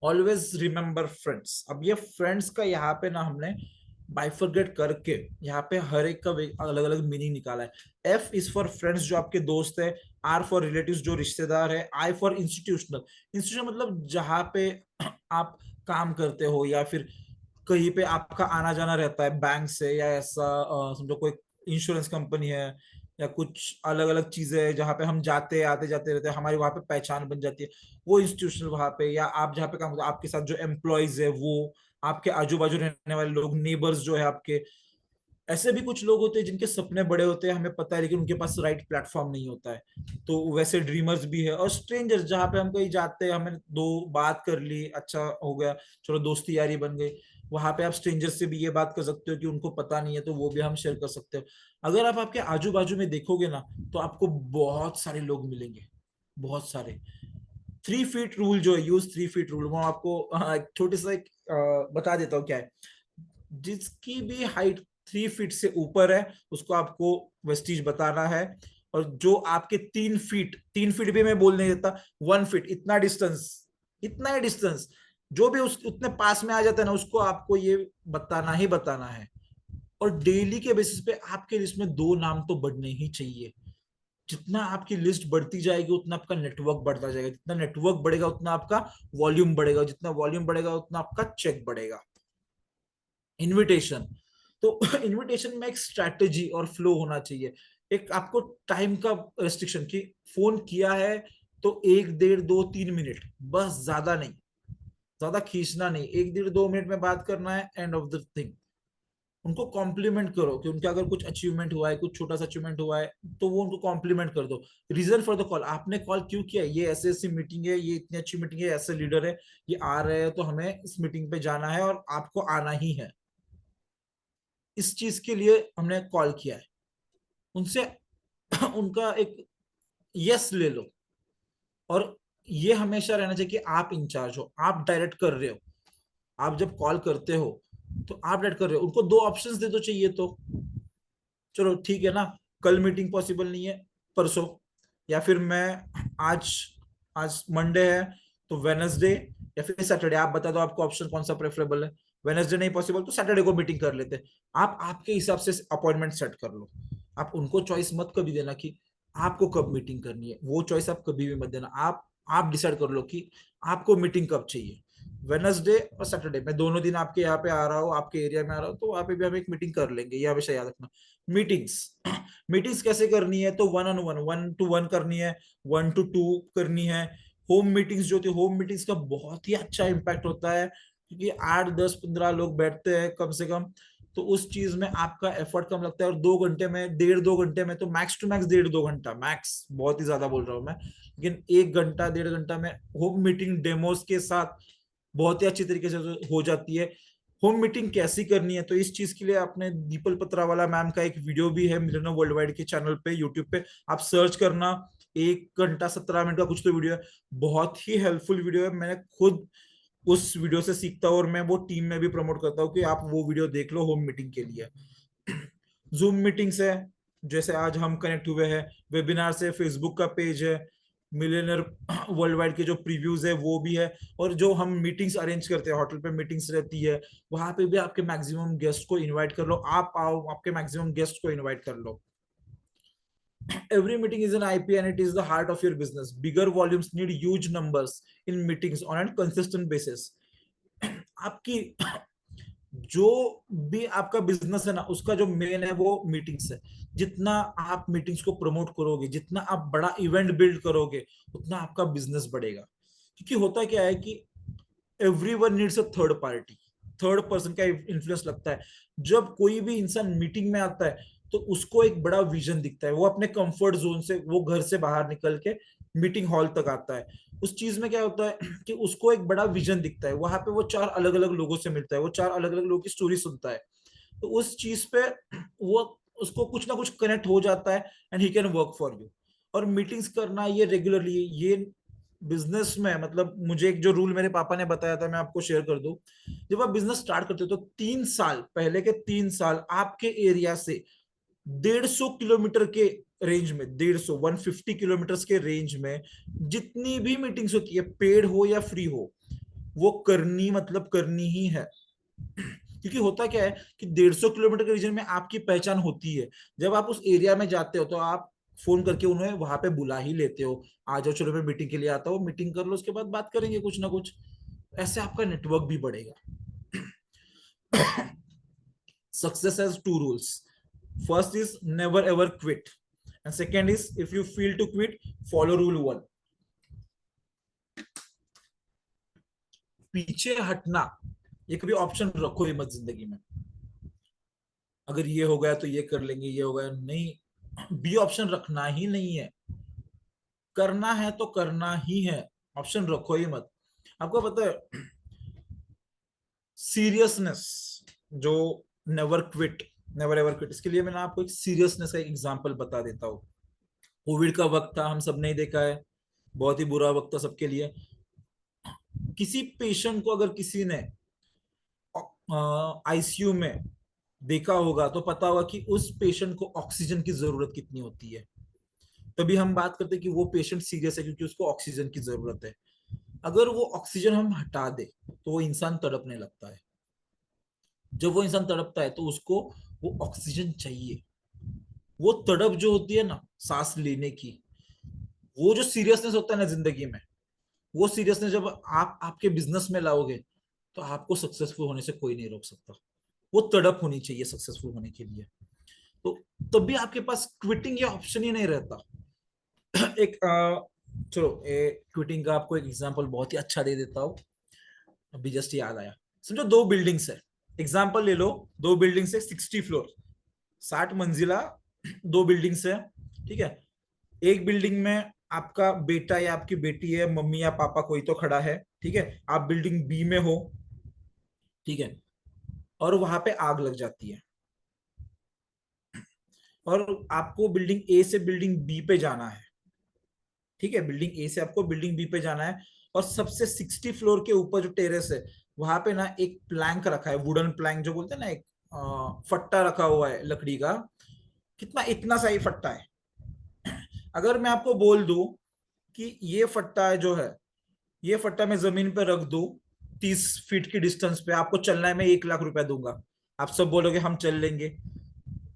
Always remember friends. अब ये फ्रेंड्स का यहाँ पे ना हमने बाइफरगेट करके यहाँ पे हर एक का अलग अलग मीनिंग निकाला है। F इज फॉर फ्रेंड्स जो आपके दोस्त है, R फॉर रिलेटिव्स जो रिश्तेदार है, I फॉर इंस्टीट्यूशनल। इंस्टीट्यूशन मतलब जहाँ पे आप काम करते हो या फिर कहीं पे आपका आना जाना रहता है, बैंक से या ऐसा समझो कोई इंश्योरेंस कंपनी है या कुछ अलग अलग चीजें हैं जहाँ पे हम जाते आते जाते रहते हैं, हमारी वहां पे पहचान बन जाती है, वो इंस्टीट्यूशनल वहां पे। या आप जहाँ पे काम करते हो, आपके साथ जो एम्प्लॉयज है वो, आपके आजू बाजू रहने वाले लोग, नेबर्स जो है आपके। ऐसे भी कुछ लोग होते हैं जिनके सपने बड़े होते हैं, हमें पता है, लेकिन उनके पास राइट प्लेटफॉर्म नहीं होता है। तो वैसे ड्रीमर्स भी है, और स्ट्रेंजर्स, जहाँ पे हम कहीं जाते हैं, हमने दो बात कर ली, अच्छा हो गया, चलो दोस्ती यारी बन गई, वहां पे आप स्ट्रेंजर्स से भी ये बात कर सकते हो कि उनको पता नहीं है, तो वो भी हम शेयर कर सकते हो। अगर आप आपके आजू बाजू में देखोगे ना, तो आपको बहुत सारे लोग मिलेंगे, बहुत सारे। 3 फीट रूल जो है, यूज 3 फीट रूल, वो आपको एक छोटे सा एक बता देता हूँ क्या है। जिसकी भी हाइट 3 फीट से ऊपर है, उसको आपको वेस्टीज बताना है। और जो आपके 3 फीट, 3 फीट भी मैं बोल नहीं देता, 1 फीट, इतना डिस्टेंस, इतना ही डिस्टेंस, जो भी उस उतने पास में आ जाता है ना, उसको आपको ये बताना ही बताना है। और डेली के बेसिस पे आपके लिस्ट में 2 नाम तो बढ़ने ही चाहिए। जितना आपकी लिस्ट बढ़ती जाएगी, उतना आपका नेटवर्क बढ़ता जाएगा, जितना नेटवर्क बढ़ेगा उतना आपका वॉल्यूम बढ़ेगा, जितना वॉल्यूम बढ़ेगा उतना आपका चेक बढ़ेगा। इनविटेशन, तो इनविटेशन में एक स्ट्रैटेजी और फ्लो होना चाहिए। एक आपको टाइम का रेस्ट्रिक्शन, कि फोन किया है तो 1, 1.5, 2, 3 मिनट, बस ज्यादा नहीं, ज्यादा खींचना नहीं, 1, 1.5, 2 मिनट में बात करना है, एंड ऑफ द थिंग। उनको कॉम्प्लीमेंट करो कि उनका अगर कुछ अचीवमेंट हुआ है, कुछ छोटा सा अचीवमेंट हुआ है, तो वो उनको कॉम्प्लीमेंट कर दो। रीजन फॉर द कॉल, आपने कॉल क्यों किया, ये ऐसे ऐसी मीटिंग है, ये इतनी अच्छी मीटिंग है, ऐसे लीडर है, ये आ रहे हैं, तो हमें इस मीटिंग पे जाना है और आपको आना ही है, इस चीज के लिए हमने कॉल किया है। उनसे उनका एक यस ले लो। और ये हमेशा रहना चाहिए कि आप इंचार्ज हो, आप डायरेक्ट कर रहे हो। आप जब कॉल करते हो तो आप डायरेक्ट कर रहे हो, उनको 2 ऑप्शंस दे दो चाहिए तो। चलो ठीक है ना, कल मीटिंग पॉसिबल नहीं है, परसों, या फिर मैं आज, आज मंडे है तो वेनसडे या फिर सैटरडे, आप बता दो आपको ऑप्शन कौन सा प्रेफरेबल है। वेनसडे नहीं पॉसिबल तो सैटरडे को मीटिंग कर लेते हैं। आप आपके हिसाब से अपॉइंटमेंट सेट कर लो। आप उनको चॉइस मत कभी देना कि आपको कब मीटिंग करनी है, वो चॉइस आप कभी भी मत देना। आप डिसाइड कर लो कि आपको मीटिंग कब चाहिए। वेनसडे और सैटरडे, मैं दोनों दिन आपके यहाँ पे आ रहा हूँ, आपके एरिया में आ रहा हूँ, तो वहां पे भी हम एक मीटिंग कर लेंगे, ये हमेशा याद रखना। मीटिंग्स, मीटिंग्स कैसे करनी है, तो 1-on-1, 1-to-1 करनी है, 1-to-2 करनी है। होम मीटिंग्स जो होती है, होम मीटिंग्स का बहुत ही अच्छा इम्पैक्ट होता है, क्योंकि 8, 10, 15 लोग बैठते हैं कम से कम, तो उस चीज में आपका एफर्ट कम लगता है। और 2 घंटे में, 1.5, 2 घंटे में, तो मैक्स टू मैक्स 1.5, 2 घंटा मैक्स, बहुत ही ज्यादा बोल रहा हूँ मैं, लेकिन 1 घंटा 1.5 घंटा में होम मीटिंग डेमोस के साथ बहुत ही अच्छी तरीके से हो जाती है। होम मीटिंग कैसी करनी है, तो इस चीज के लिए आपने दीपल पत्रावाला मैम का एक वीडियो भी है मिलेनियम वर्ल्ड वाइड के चैनल पे, यूट्यूब पे, आप सर्च करना। 1 घंटा 17 मिनट का कुछ तो वीडियो है, बहुत ही हेल्पफुल वीडियो है। मैंने खुद उस वीडियो से सीखता हूँ, और मैं वो टीम में भी प्रमोट करता हूँ कि आप वो वीडियो देख लो होम मीटिंग के लिए। जूम मीटिंग्स है, जैसे आज हम कनेक्ट हुए हैं, वेबिनार से, फेसबुक का पेज है, मिलियनर वर्ल्ड वाइड के जो प्रीव्यूज है वो भी है। और जो हम मीटिंग्स अरेंज करते हैं, होटल पे मीटिंग्स रहती है, वहां पे भी आपके मैक्सिमम गेस्ट को इनवाइट कर लो। आप आओ, आपके मैक्सिमम गेस्ट को इनवाइट कर लो। Every meeting is an IP and it is the heart of your business. Bigger volumes need huge numbers in meetings on a consistent basis. आपकी जो भी आपका बिजनेस है ना, उसका जो मेन है वो मीटिंग्स है। जितना आप मीटिंग्स को प्रमोट करोगे, जितना आप बड़ा इवेंट बिल्ड करोगे, उतना आपका बिजनेस बढ़ेगा। क्योंकि होता क्या है कि everyone needs a third party, third person का इन्फ्लुएंस लगता है। जब कोई भी इंसान मीटिंग में आता है, तो उसको एक बड़ा विजन दिखता है, वो अपने कंफर्ट जोन से, वो घर से बाहर निकल के मीटिंग हॉल तक आता है। उस चीज में क्या होता है कि उसको एक बड़ा विजन दिखता है, वहां पे वो 4 अलग अलग लोगों से मिलता है, वो 4 अलग अलग लोगों की स्टोरी सुनता है। तो उस चीज पे वो, उसको कुछ ना कुछ कनेक्ट हो जाता है, and he can work for you. और मीटिंग्स करना ये रेगुलरली, ये बिजनेस में, मतलब मुझे एक जो रूल मेरे पापा ने बताया था, मैं आपको शेयर कर दूं। जब आप बिजनेस स्टार्ट करते हो, तो 3 साल पहले के 3 साल आपके एरिया से 150 किलोमीटर के रेंज में, 150 किलोमीटर के रेंज में जितनी भी मीटिंग्स होती है, पेड हो या फ्री हो, वो करनी, मतलब करनी ही है। क्योंकि होता क्या है कि 150 किलोमीटर के रीजन में आपकी पहचान होती है। जब आप उस एरिया में जाते हो, तो आप फोन करके उन्हें वहां पे बुला ही लेते हो, आ जाओ, चलो मैं मीटिंग के लिए आता हूँ, मीटिंग कर लो, उसके बाद बात करेंगे कुछ ना कुछ। ऐसे आपका नेटवर्क भी बढ़ेगा। Success has 2 rules. First is never ever quit, and second is if you feel to quit, follow rule 1. पीछे हटना ये कभी ऑप्शन रखो ही मत जिंदगी में, अगर ये हो गया तो ये कर लेंगे, ये हो गया नहीं, बी ऑप्शन रखना ही नहीं है। करना है तो करना ही है, ऑप्शन रखो ही मत। आपको पता है सीरियसनेस, जो never quit, never ever quit, इसके लिए मैंने आपको एक सीरियसनेस का एक एग्जांपल बता देता हूँ। कोविड का वक्त था, हम सब ने देखा है, बहुत ही बुरा वक्त था सबके लिए। किसी पेशेंट को अगर किसी ने आईसीयू में देखा होगा तो पता होगा कि उस पेशेंट को ऑक्सीजन की जरूरत कितनी होती है। तभी हम बात करते हैं कि वो पेशेंट सीरियस है क्योंकि उसको ऑक्सीजन की जरूरत है। अगर वो ऑक्सीजन हम हटा दे तो वो इंसान तड़पने लगता है। जब वो इंसान तड़पता है तो उसको वो ऑक्सीजन चाहिए। वो तड़प जो होती है ना सांस लेने की, वो जो सीरियसनेस होता है ना जिंदगी में, वो सीरियसनेस जब आप आपके बिजनेस में लाओगे तो आपको सक्सेसफुल होने से कोई नहीं रोक सकता। वो तड़प होनी चाहिए सक्सेसफुल होने के लिए। तो तब भी आपके पास क्विटिंग या ऑप्शन ही नहीं रहता। एक चलो क्विटिंग का आपको एक एग्जांपल बहुत ही अच्छा दे देता हूँ, अभी जस्ट याद आया। समझो दो बिल्डिंग्स है, एग्जांपल ले लो, दो बिल्डिंग्स है, 60 फ्लोर, 60 मंजिला, दो बिल्डिंग्स है, ठीक है। एक बिल्डिंग में आपका बेटा या आपकी बेटी है, मम्मी या पापा कोई तो खड़ा है, ठीक है। आप बिल्डिंग बी में हो, ठीक है, और वहां पे आग लग जाती है, और आपको बिल्डिंग ए से बिल्डिंग बी पे जाना है, ठीक है। बिल्डिंग ए से आपको बिल्डिंग बी पे जाना है, और सबसे 60 फ्लोर के ऊपर जो टेरेस है, वहां पे ना एक प्लैंक रखा है, वुडन प्लैंक जो बोलते हैं ना, एक फट्टा रखा हुआ है लकड़ी का। कितना, इतना सा ही फट्टा है। अगर मैं आपको बोल दूं कि ये फट्टा है जो है, ये फट्टा मैं जमीन पे रख दूं 30 फीट की डिस्टेंस पे, आपको चलना है, मैं 1 लाख रुपया दूंगा। आप सब बोलोगे हम चल लेंगे।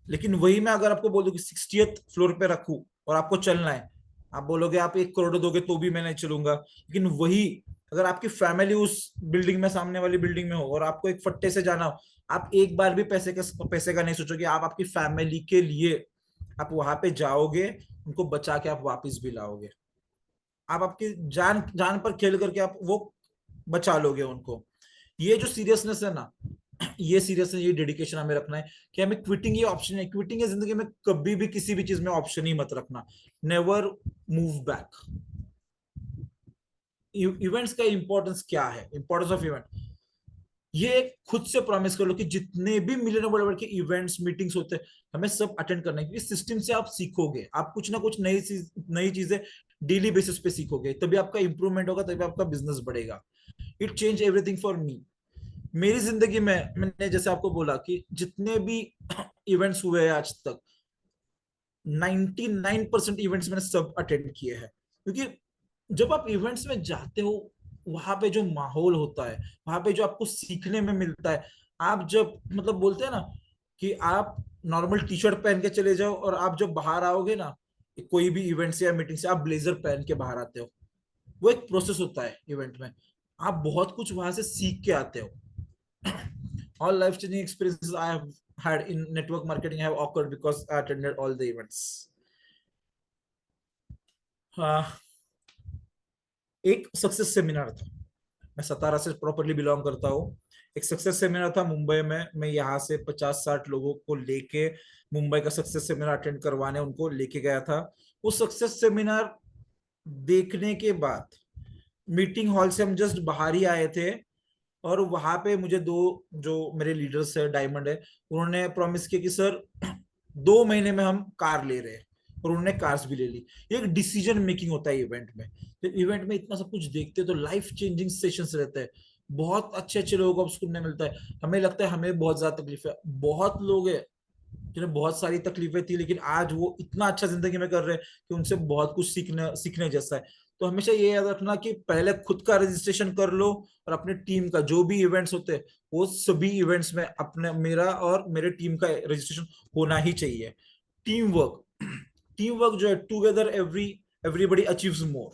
लेकिन वही मैं अगर आपको बोल दूं कि 60th फ्लोर पे रखूं और आपको चलना है, आप बोलोगे आप 1 करोड़ दोगे तो भी मैं नहीं चलूंगा। लेकिन वही अगर आपकी फैमिली उस बिल्डिंग में, सामने वाली बिल्डिंग में हो, और आपको एक फट्टे से जाना हो, आप एक बार भी पैसे का नहीं सोचोगे। आप आपकी फैमिली के लिए आप वहां पे जाओगे, उनको बचा के आप वापस भी लाओगे। आप आपकी जान जान पर खेल करके आप वो बचा लोगे उनको। ये जो सीरियसनेस है ना, ये सीरियसनेस, ये डेडिकेशन हमें रखना है कि हमें क्विटिंग ये ऑप्शन है। क्विटिंग है जिंदगी में कभी भी किसी भी चीज में ऑप्शन ही मत रखना। Never move back. इवेंट्स का इंपॉर्टेंस क्या है, इंपॉर्टेंस ऑफ इवेंट, ये खुद से प्रॉमिस कर लो कि जितने भी मिलियन बड़े बड़े के इवेंट्स मीटिंग्स होते हैं, हमें सब अटेंड करना है, क्योंकि सिस्टम से आप सीखोगे, आप कुछ ना कुछ नई चीजें डेली बेसिस पे सीखोगे, तभी आपका इंप्रूवमेंट होगा, तभी आपका बिजनेस बढ़ेगा। It change everything for me. मेरी जिंदगी में मैंने जैसे आपको बोला कि जितने भी इवेंट्स हुए हैं आज तक, 99% इवेंट्स मैंने सब अटेंड किए हैं। क्योंकि जब आप इवेंट्स में जाते हो, वहां पे जो माहौल होता है, वहां पे जो आपको सीखने में मिलता है, आप जब मतलब बोलते हैं ना कि आप नॉर्मल टी शर्ट पहन के चले जाओ, और आप जब बाहर आओगे ना कोई भी इवेंट से या मीटिंग से, आप ब्लेजर पहन के बाहर आते हो। वो एक प्रोसेस होता है इवेंट में, आप बहुत कुछ वहां से सीख के आते हो। All life-changing experiences I have had in network marketing have occurred because I attended all the events. हाँ, एक सक्सेस सेमिनार था, मैं सतारा से प्रॉपरली बिलोंग करता हूँ। एक सक्सेस सेमिनार था मुंबई में, मैं यहाँ से 50-60 लोगों को लेके मुंबई का सक्सेस सेमिनार अटेंड करवाने उनको लेके गया था। वो सक्सेस सेमिनार देखने के बाद मीटिंग हॉल से हम जस्ट बाहर ही आए थे, और वहां पे मुझे दो जो मेरे लीडर्स है, डायमंड है, उन्होंने प्रॉमिस किया कि सर 2 महीने में हम कार ले रहे हैं, और उन्होंने कार्स भी ले ली। ये एक डिसीजन मेकिंग होता है इवेंट में। तो इवेंट में इतना सब कुछ देखते हैं तो लाइफ चेंजिंग सेशंस रहते हैं, बहुत अच्छे अच्छे लोगों को सुनने मिलता है। हमें लगता है हमें बहुत ज्यादा तकलीफ है, बहुत लोग है जिन्हें बहुत सारी तकलीफें थी, लेकिन आज वो इतना अच्छा जिंदगी में कर रहे हैं कि उनसे बहुत कुछ सीखने सीखने जैसा है। तो हमेशा ये याद रखना कि पहले खुद का रजिस्ट्रेशन कर लो, और अपने टीम का जो भी इवेंट्स होते हैं, वो सभी इवेंट्स में अपने, मेरा और मेरे टीम का रजिस्ट्रेशन होना ही चाहिए। टीम वर्क, टीम वर्क जो है, together everybody achieves more.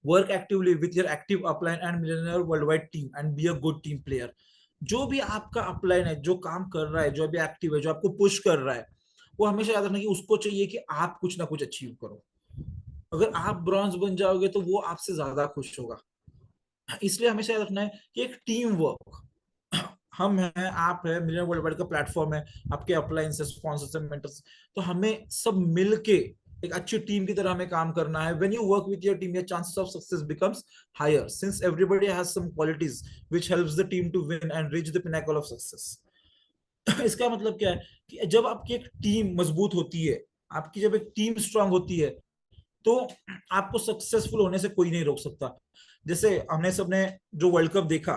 Work actively with your active upline and millionaire world wide team and be a good team player. जो भी आपका अपलाइन है, जो काम कर रहा है, जो भी एक्टिव है, जो आपको पुश कर रहा है, वो हमेशा याद रखना कि उसको चाहिए कि आप कुछ ना कुछ अचीव करो। अगर आप ब्रॉन्ज बन जाओगे तो वो आपसे ज्यादा खुश होगा। इसलिए हमेशा याद रखना है कि एक टीम वर्क, हम हैं, आप है, मिलियन वर्ल्ड वाइड का प्लेटफॉर्म है, आपके अप्लायंसेस, स्पॉन्सर्स, मेंटर्स, तो हमें सब मिलके एक अच्छी टीम की तरह हमें काम करना है. When you work with your team, your chances of success becomes higher since everybody has some qualities which helps the team to win and reach the pinnacle of success. इसका मतलब क्या है कि जब आपकी एक टीम मजबूत होती है, आपकी जब एक टीम स्ट्रांग होती है, तो आपको सक्सेसफुल होने से कोई नहीं रोक सकता. जैसे हमने सबने जो वर्ल्ड कप देखा,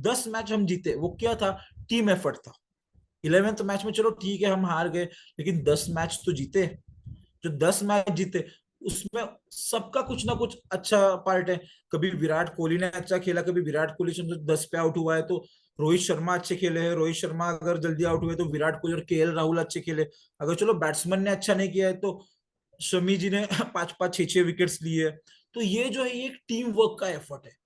10 मैच हम जीते, वो क्या था? टीम एफर्ट था. 11th मैच में चलो ठीक है हम हार गए, लेकिन 10 मैच तो जीते. जो 10 मैच जीते उसमें सबका कुछ ना कुछ अच्छा पार्ट है. कभी विराट कोहली ने अच्छा खेला, कभी विराट कोहली 10 पे आउट हुआ है तो रोहित शर्मा अच्छे खेले हैं. रोहित शर्मा अगर जल्दी आउट हुए तो विराट कोहली और केएल राहुल अच्छे खेले. अगर चलो बैट्समैन ने अच्छा नहीं किया है तो शमी जी ने 5-5 6-6 विकेट्स लिए. तो ये जो है ये एक टीम वर्क का एफर्ट है.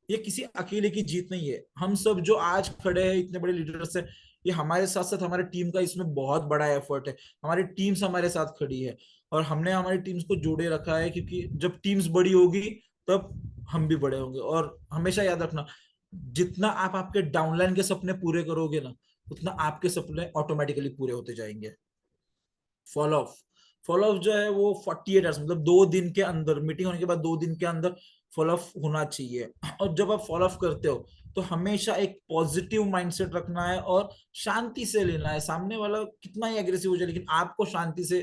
ये किसी अकेले की जीत नहीं है. हम सब जो आज खड़े हैं, इतने बड़े लीडर्स हैं, ये हमारे साथ साथ हमारे टीम का इसमें बहुत बड़ा एफर्ट है. हमारी टीम्स हमारे साथ खड़ी है और हमने हमारी टीम्स को जोड़े रखा है, क्योंकि जब टीम्स बड़ी होगी तब हम भी बड़े होंगे. और हमेशा याद रखना, जितना आप आपके डाउनलाइन के सपने पूरे करोगे ना, उतना आपके सपने ऑटोमेटिकली पूरे होते जाएंगे. फॉलो ऑफ, फॉलो ऑफ जो है वो 48 आवर्स, मतलब 2 दिन के अंदर, मीटिंग होने के बाद 2 दिन के अंदर फॉलो ऑफ होना चाहिए. और जब आप फॉलो ऑफ करते हो तो हमेशा एक पॉजिटिव माइंडसेट रखना है और शांति से लेना है. सामने वाला कितना ही एग्रेसिव हो जाए, लेकिन आपको शांति से,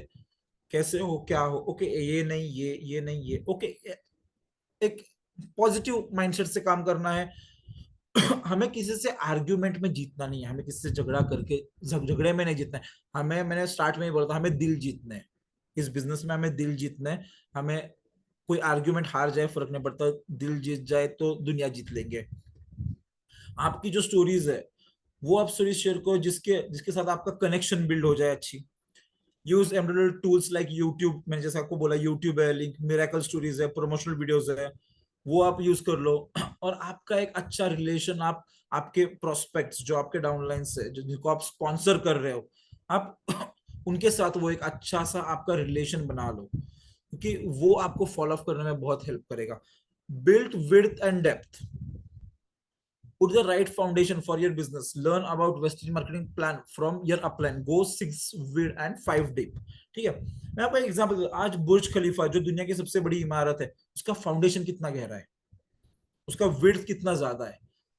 कैसे हो, क्या हो, ओके ये नहीं, ये नहीं, ये ओके, एक पॉजिटिव माइंडसेट से काम करना है. हमें किसी से आर्ग्यूमेंट में जीतना नहीं है, हमें किसी से झगड़ा करके झगड़े में नहीं जीतना है. हमें, मैंने स्टार्ट में ही बोला था, हमें दिल जीतना है. इस बिजनेस में हमें दिल जीतना है. हमें कोई आर्ग्यूमेंट हार जाए फर्क नहीं पड़ता, दिल जीत जाए तो दुनिया जीत लेंगे. आपकी जो स्टोरीज है वो आप स्टोरीज शेयर करो जिसके जिसके साथ आपका कनेक्शन बिल्ड हो जाए अच्छी. Use embroidery tools like YouTube, मैंने जैसे आपको बोला यूट्यूब है, लिंक मिरेकल स्टोरीज है, प्रमोशनल वीडियोस है, वो आप यूज कर लो. और आपका एक अच्छा रिलेशन, आप आपके प्रोस्पेक्ट्स जो आपके डाउनलाइन से, जो जिनको आप स्पॉन्सर कर रहे हो, आप उनके साथ वो एक अच्छा सा आपका रिलेशन बना लो, क्योंकि वो आपको फॉलो अप करने में बहुत हेल्प करेगा. Build width and depth. Put the right foundation for your business. Learn about vestige marketing plan from your upline. Go 6 mid and 5 deep. ठीक है. मैं आपको एक एग्जांपल, आज बुर्ज खलीफा जो दुनिया की सबसे बड़ी इमारत है, उसका फाउंडेशन कितना गहरा है, उसका विड्थ कितना ज्यादा है.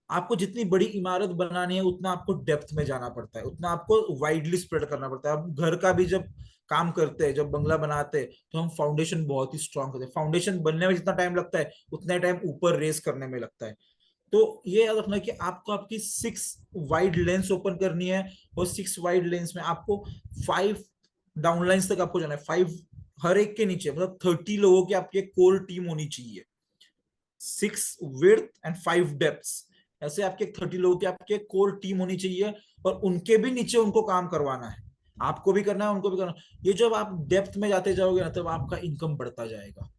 आपको जितनी बड़ी इमारत बनानी है उतना आपको डेप्थ में जाना पड़ता है, उतना आपको वाइडली स्प्रेड करना पड़ता है. अब घर का भी जब काम करते हैं, जब बंगला बनाते हैं, तो हम फाउंडेशन बहुत ही स्ट्रांग करते हैं. फाउंडेशन बनने में जितना टाइम लगता है उतना टाइम ऊपर रेस करने में लगता है. तो ये याद रखना कि आपको आपकी 6 वाइड लेंस ओपन करनी है, और 6 वाइड लेंस में आपको 5 डाउनलाइंस तक आपको जाना है. 5 हर एक के नीचे, मतलब 30 लोगों की आपकी एक कोर टीम होनी चाहिए. 6 विड्थ एंड 5 डेप्थ्स, ऐसे आपके 30 लोगों की आपके कोर टीम होनी चाहिए. और उनके भी नीचे उनको काम करवाना है, आपको भी करना है, उनको भी करना है. ये जब आप डेप्थ में जाते जाओगे ना, तब आपका इनकम बढ़ता जाएगा.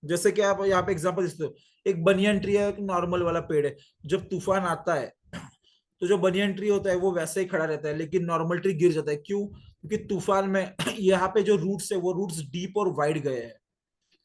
जैसे कि आप यहाँ पे एग्जांपल देते हो, एक बनियन ट्री है, एक नॉर्मल वाला पेड़ है. जब तूफान आता है तो जो बनियन ट्री होता है वो वैसे ही खड़ा रहता है, लेकिन नॉर्मल ट्री गिर जाता है. क्यों? क्योंकि तूफान में यहाँ पे जो रूट्स है वो रूट्स डीप और वाइड गए हैं.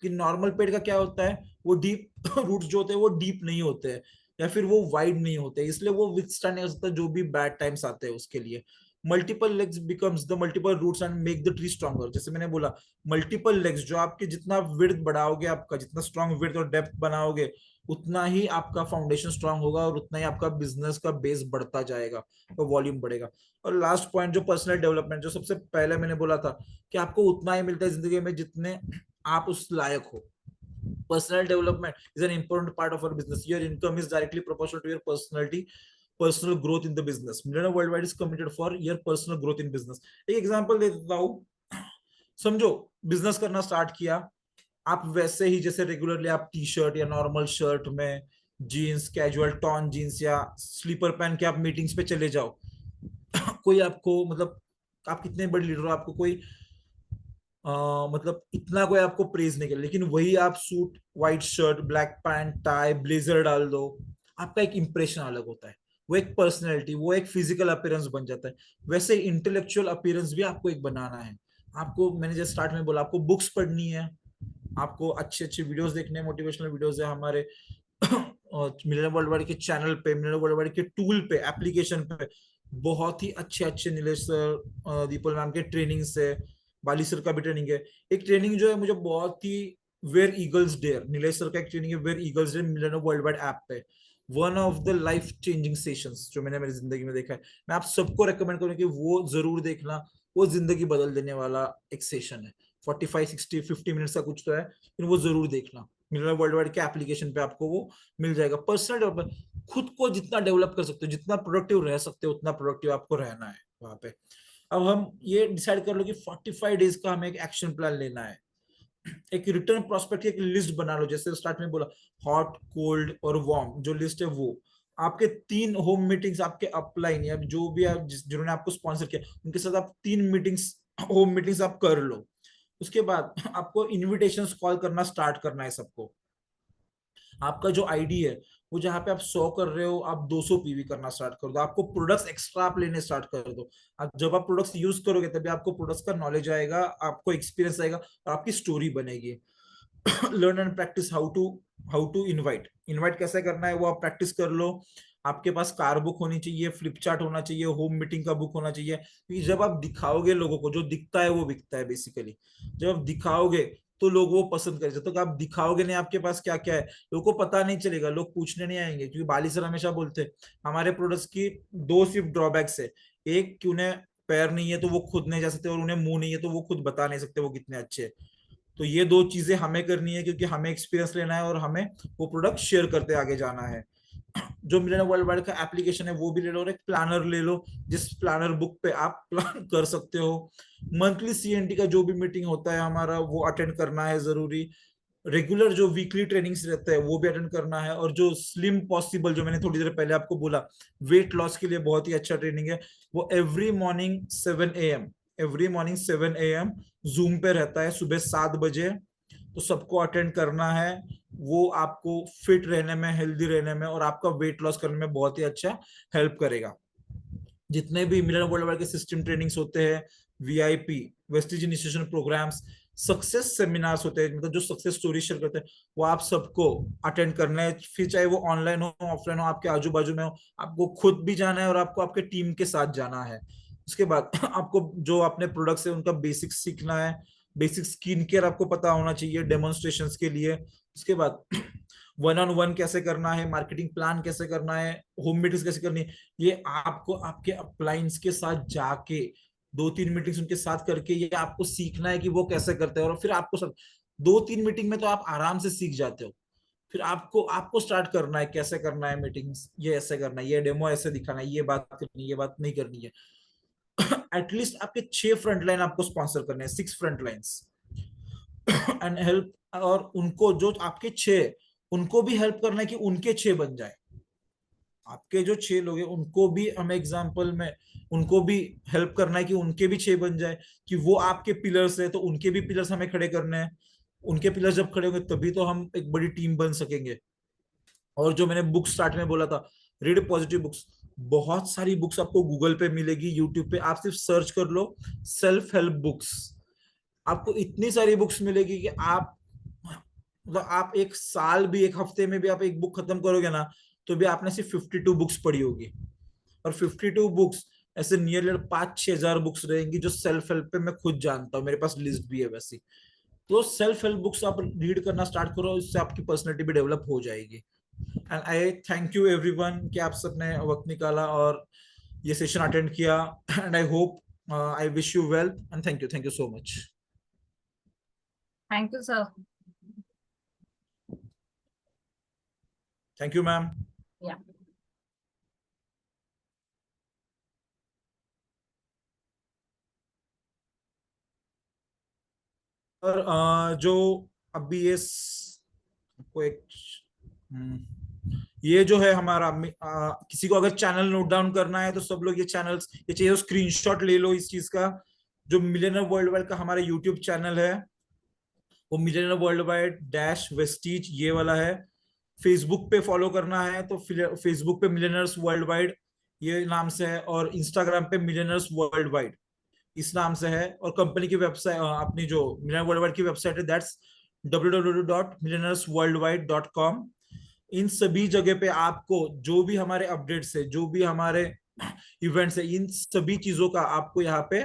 कि नॉर्मल पेड़ का क्या होता है, वो डीप रूट्स जो होते हैं वो डीप नहीं होते हैं, या फिर वो वाइड नहीं होते, इसलिए वो विथस्टैंड नहीं कर सकता जो भी बैड टाइम्स आते हैं उसके लिए. Multiple legs becomes the multiple roots and make the tree stronger. जैसे मैंने बोला, मल्टीपल लेग्स, जो आपके जितना विड्थ बढ़ाओगे, आपका जितना स्ट्रॉन्ग विड्थ और डेप्थ बनाओगे, उतना ही आपका फाउंडेशन स्ट्रांग होगा और उतना ही आपका बिजनेस का बेस बढ़ता जाएगा और वॉल्यूम बढ़ेगा. और लास्ट पॉइंट जो पर्सनल डेवलपमेंट, जो सबसे पहले मैंने बोला था कि आपको उतना ही मिलता है जिंदगी में जितने आप उस लायक हो. Personal development is an important part of our business. Your income is directly proportional to your personality, personal growth in the business. Millionaire Worldwide is committed for your personal growth in business. एक example दे देता हूँ. समझो business करना start किया, आप वैसे ही जैसे regularly आप टी शर्ट या नॉर्मल शर्ट में, जीन्स, कैजुअल टॉन जीन्स या स्लीपर पहन के आप मीटिंग्स पे चले जाओ. कोई आपको, मतलब आप कितने बड़े लीडर हो, आपको कोई मतलब इतना कोई आपको प्रेज नहीं करे, लेकिन वही आप suit, white shirt, black pant, tie, blazer डाल दो, आपका एक इंप्रेशन अलग होता है. वो एक पर्सनैलिटी, वो एक फिजिकल अपीयरेंस बन जाता है. वैसे इंटेलेक्चुअल अपीयरेंस भी आपको एक बनाना है. आपको, मैंने जैसे स्टार्ट में बोला, आपको बुक्स पढ़नी है, आपको अच्छे अच्छे वीडियोस देखने, मोटिवेशनल वीडियोस है हमारे. और मिलियनर वर्ल्ड वाइड के चैनल पे, मिलियनर वर्ल्ड वाइड के टूल पे, एप्लीकेशन पे बहुत ही अच्छे अच्छे नीलेश सर, दीपल मैम के ट्रेनिंग से, बाली सर का भी ट्रेनिंग है। एक ट्रेनिंग जो है मुझे बहुत ही, where eagles dare, Nilesh sir का एक ट्रेनिंग है where eagles dare millionaire world wide app पे। One of the life changing sessions जो मैंने मेरी जिंदगी में देखा है, मैं आप सबको रेकमेंड करूंगा कि वो जरूर देखना। वो जिंदगी बदल देने वाला एक सेशन है, 45-60-50 मिनट्स का कुछ तो है, लेकिन वो जरूर देखना। मिलियनर वर्ल्ड वाइड के एप्लीकेशन पे आपको वो मिल जाएगा। पर्सनल डेवलपमेंट, खुद को जितना डेवलप कर सकते हो, जितना प्रोडक्टिव रह सकते हो, उतना प्रोडक्टिव आपको रहना है वहां पे। अब हम ये डिसाइड कर लो कि 45 डेज का हमें एक एक्शन प्लान लेना है। एक रिटर्न प्रोस्पेक्ट की एक लिस्ट बना लो, जैसे स्टार्ट में बोला हॉट, कोल्ड और वार्म जो लिस्ट है वो। आपके 3 होम मीटिंग्स, आपके अपलाइन या जो भी आप जिन्होंने आपको स्पॉन्सर किया उनके साथ आप 3 मीटिंग्स, होम मीटिंग्स आप कर लो। उसके बाद आपको इनविटेशंस कॉल करना स्टार्ट करना है सबको। आपका जो आईडी है वो जहाँ पे आप 100 कर रहे हो, आप 200 पीवी करना स्टार्ट कर दो। आपको प्रोडक्ट्स एक्स्ट्रा आप लेने स्टार्ट कर दो। आप जब आप प्रोडक्ट्स यूज करोगे तभी आपको प्रोडक्ट्स का नॉलेज आएगा, आपको एक्सपीरियंस आएगा और आपकी स्टोरी बनेगी। Learn and practice how to invite, invite कैसे करना है वो आप प्रैक्टिस कर लो। आपके पास कार बुक होनी चाहिए, फ्लिप चार्ट होना चाहिए, होम मीटिंग का बुक होना चाहिए, क्योंकि जब आप दिखाओगे लोगों को, जो दिखता है वो बिकता है बेसिकली। जब आप दिखाओगे तो लोग वो पसंद करेंगे। जब तक आप दिखाओगे नहीं आपके पास क्या क्या है, लोगों को पता नहीं चलेगा, लोग पूछने नहीं आएंगे। क्योंकि बाली सर हमेशा बोलते हैं हमारे प्रोडक्ट्स की 2 सिर्फ ड्रॉबैक्स है। एक कि उन्हें पैर नहीं है तो वो खुद नहीं जा सकते, और उन्हें मुंह नहीं है तो वो खुद बता नहीं सकते वो कितने अच्छे हैं। तो ये 2 चीजें हमें करनी है, क्योंकि हमें एक्सपीरियंस लेना है और हमें वो प्रोडक्ट शेयर करते आगे जाना है। जो मिलियनर वर्ल्ड वाइड का एप्लीकेशन है वो भी ले लो, और एक प्लानर ले लो जिस प्लानर बुक पे आप प्लान कर सकते हो। मंथली सीएनटी का जो भी मीटिंग होता है हमारा वो अटेंड करना है जरूरी। रेगुलर जो वीकली ट्रेनिंग्स रहता है वो भी अटेंड करना है। और जो स्लिम पॉसिबल, जो मैंने थोड़ी देर पहले आपको बोला वेट लॉस के लिए बहुत ही अच्छा ट्रेनिंग है, वो एवरी मॉर्निंग 7 AM जूम पे रहता है सुबह 7 बजे। तो सबको अटेंड करना है। वो आपको फिट रहने में, हेल्दी रहने में और आपका वेट लॉस करने में बहुत ही अच्छा हेल्प करेगा। जितने भी मिलियनर वर्ल्ड वाइड के सिस्टम ट्रेनिंग्स होते हैं, VIP, Vestige initiation programmes, success seminars होते हैं, मतलब जो सक्सेस स्टोरी शेयर करते हैं, वो आप सबको अटेंड करना है। फिर चाहे वो ऑनलाइन हो, ऑफलाइन हो, आपके आजू बाजू में हो, आपको खुद भी जाना है और आपको आपके टीम के साथ जाना है। उसके बाद आपको जो अपने प्रोडक्ट्स है उनका बेसिक सीखना है। बेसिक स्किन केयर आपको पता होना चाहिए डेमोन्स्ट्रेशंस के लिए। उसके बाद वन ऑन वन कैसे करना है, मार्केटिंग प्लान कैसे करना है, होम मीटिंग्स कैसे करनी है, ये आपको आपके अपलाइंस के साथ जाके 2-3 मीटिंग्स उनके साथ करके ये आपको सीखना है कि वो कैसे करते हैं। और फिर आपको सब 2-3 मीटिंग में तो आप आराम से सीख जाते हो। फिर आपको आपको स्टार्ट करना है कैसे करना है मीटिंग्स, ये ऐसे करना है, ये डेमो ऐसे दिखाना है, ये बात करनी है, ये बात नहीं करनी है। एटलीस्ट आपके 6 फ्रंट लाइन आपको स्पॉन्सर करने हैं, 6 फ्रंट लाइन्स एंड हेल्प। और उनको जो आपके 6, उनको भी हेल्प करना है कि उनके 6 बन जाए। आपके जो 6 लोग हैं उनको भी हमें एग्जाम्पल में, उनको भी हेल्प करना है कि उनके भी 6 बन जाए। कि वो आपके पिलर्स है तो उनके भी पिलर्स हमें खड़े करने हैं। उनके पिलर्स जब खड़े होंगे तभी तो हम एक बड़ी टीम बन सकेंगे। और जो मैंने बुक स्टार्ट में बोला था, रीड पॉजिटिव बुक्स, बहुत सारी बुक्स आपको गूगल पे मिलेगी, यूट्यूब पे आप सिर्फ सर्च कर लो सेल्फ हेल्प बुक्स। आपको इतनी सारी बुक्स मिलेगी कि आप, मतलब आप एक साल भी, एक हफ्ते में भी आप एक बुक खत्म करोगे ना तो भी आपने सिर्फ 52 बुक्स पढ़ी होगी। और 52 बुक्स ऐसे नियर 5-6 हजार बुक्स रहेंगी जो सेल्फ हेल्प पे मैं खुद जानता हूँ, मेरे पास लिस्ट भी है वैसी। तो सेल्फ हेल्प बुक्स आप रीड करना स्टार्ट करो, इससे आपकी पर्सनैलिटी भी डेवलप हो जाएगी। And I thank you everyone कि आप सबने वक्त निकाला और ये सेशन अटेंड किया। And I hope, I wish you well and thank you so much. Thank you sir. Thank you ma'am. या और जो अभी ये को एक, ये जो है हमारा, किसी को अगर चैनल नोट डाउन करना है तो सब लोग ये चैनल्स, ये चाहिए स्क्रीनशॉट ले लो इस चीज का। जो मिलियनर वर्ल्ड वाइड का हमारा यूट्यूब चैनल है वो millionaire world wide dash Vestige ये वाला है। फेसबुक पे फॉलो करना है तो फेसबुक पे मिलियनर्स वर्ल्ड वाइड ये नाम से है, और इंस्टाग्राम पे मिलियनर्स वर्ल्ड वाइड इस नाम से है। और कंपनी की वेबसाइट, अपनी जो मिलियनर वर्ल्ड वाइड की वेबसाइट है, दैट्स www.millionairesworldwide.com। इन सभी जगह पे आपको जो भी हमारे अपडेट्स है, जो भी हमारे इवेंट्स है, इन सभी चीजों का आपको यहाँ पे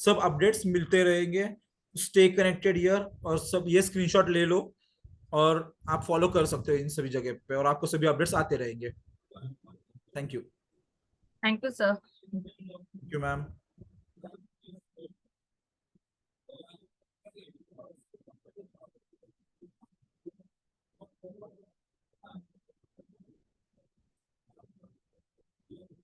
सब अपडेट्स मिलते रहेंगे। स्टे कनेक्टेड हियर, और सब ये स्क्रीनशॉट ले लो और आप फॉलो कर सकते हो इन सभी जगह पे, और आपको सभी अपडेट्स आते रहेंगे। Thank you. Thank you sir. Thank you ma'am.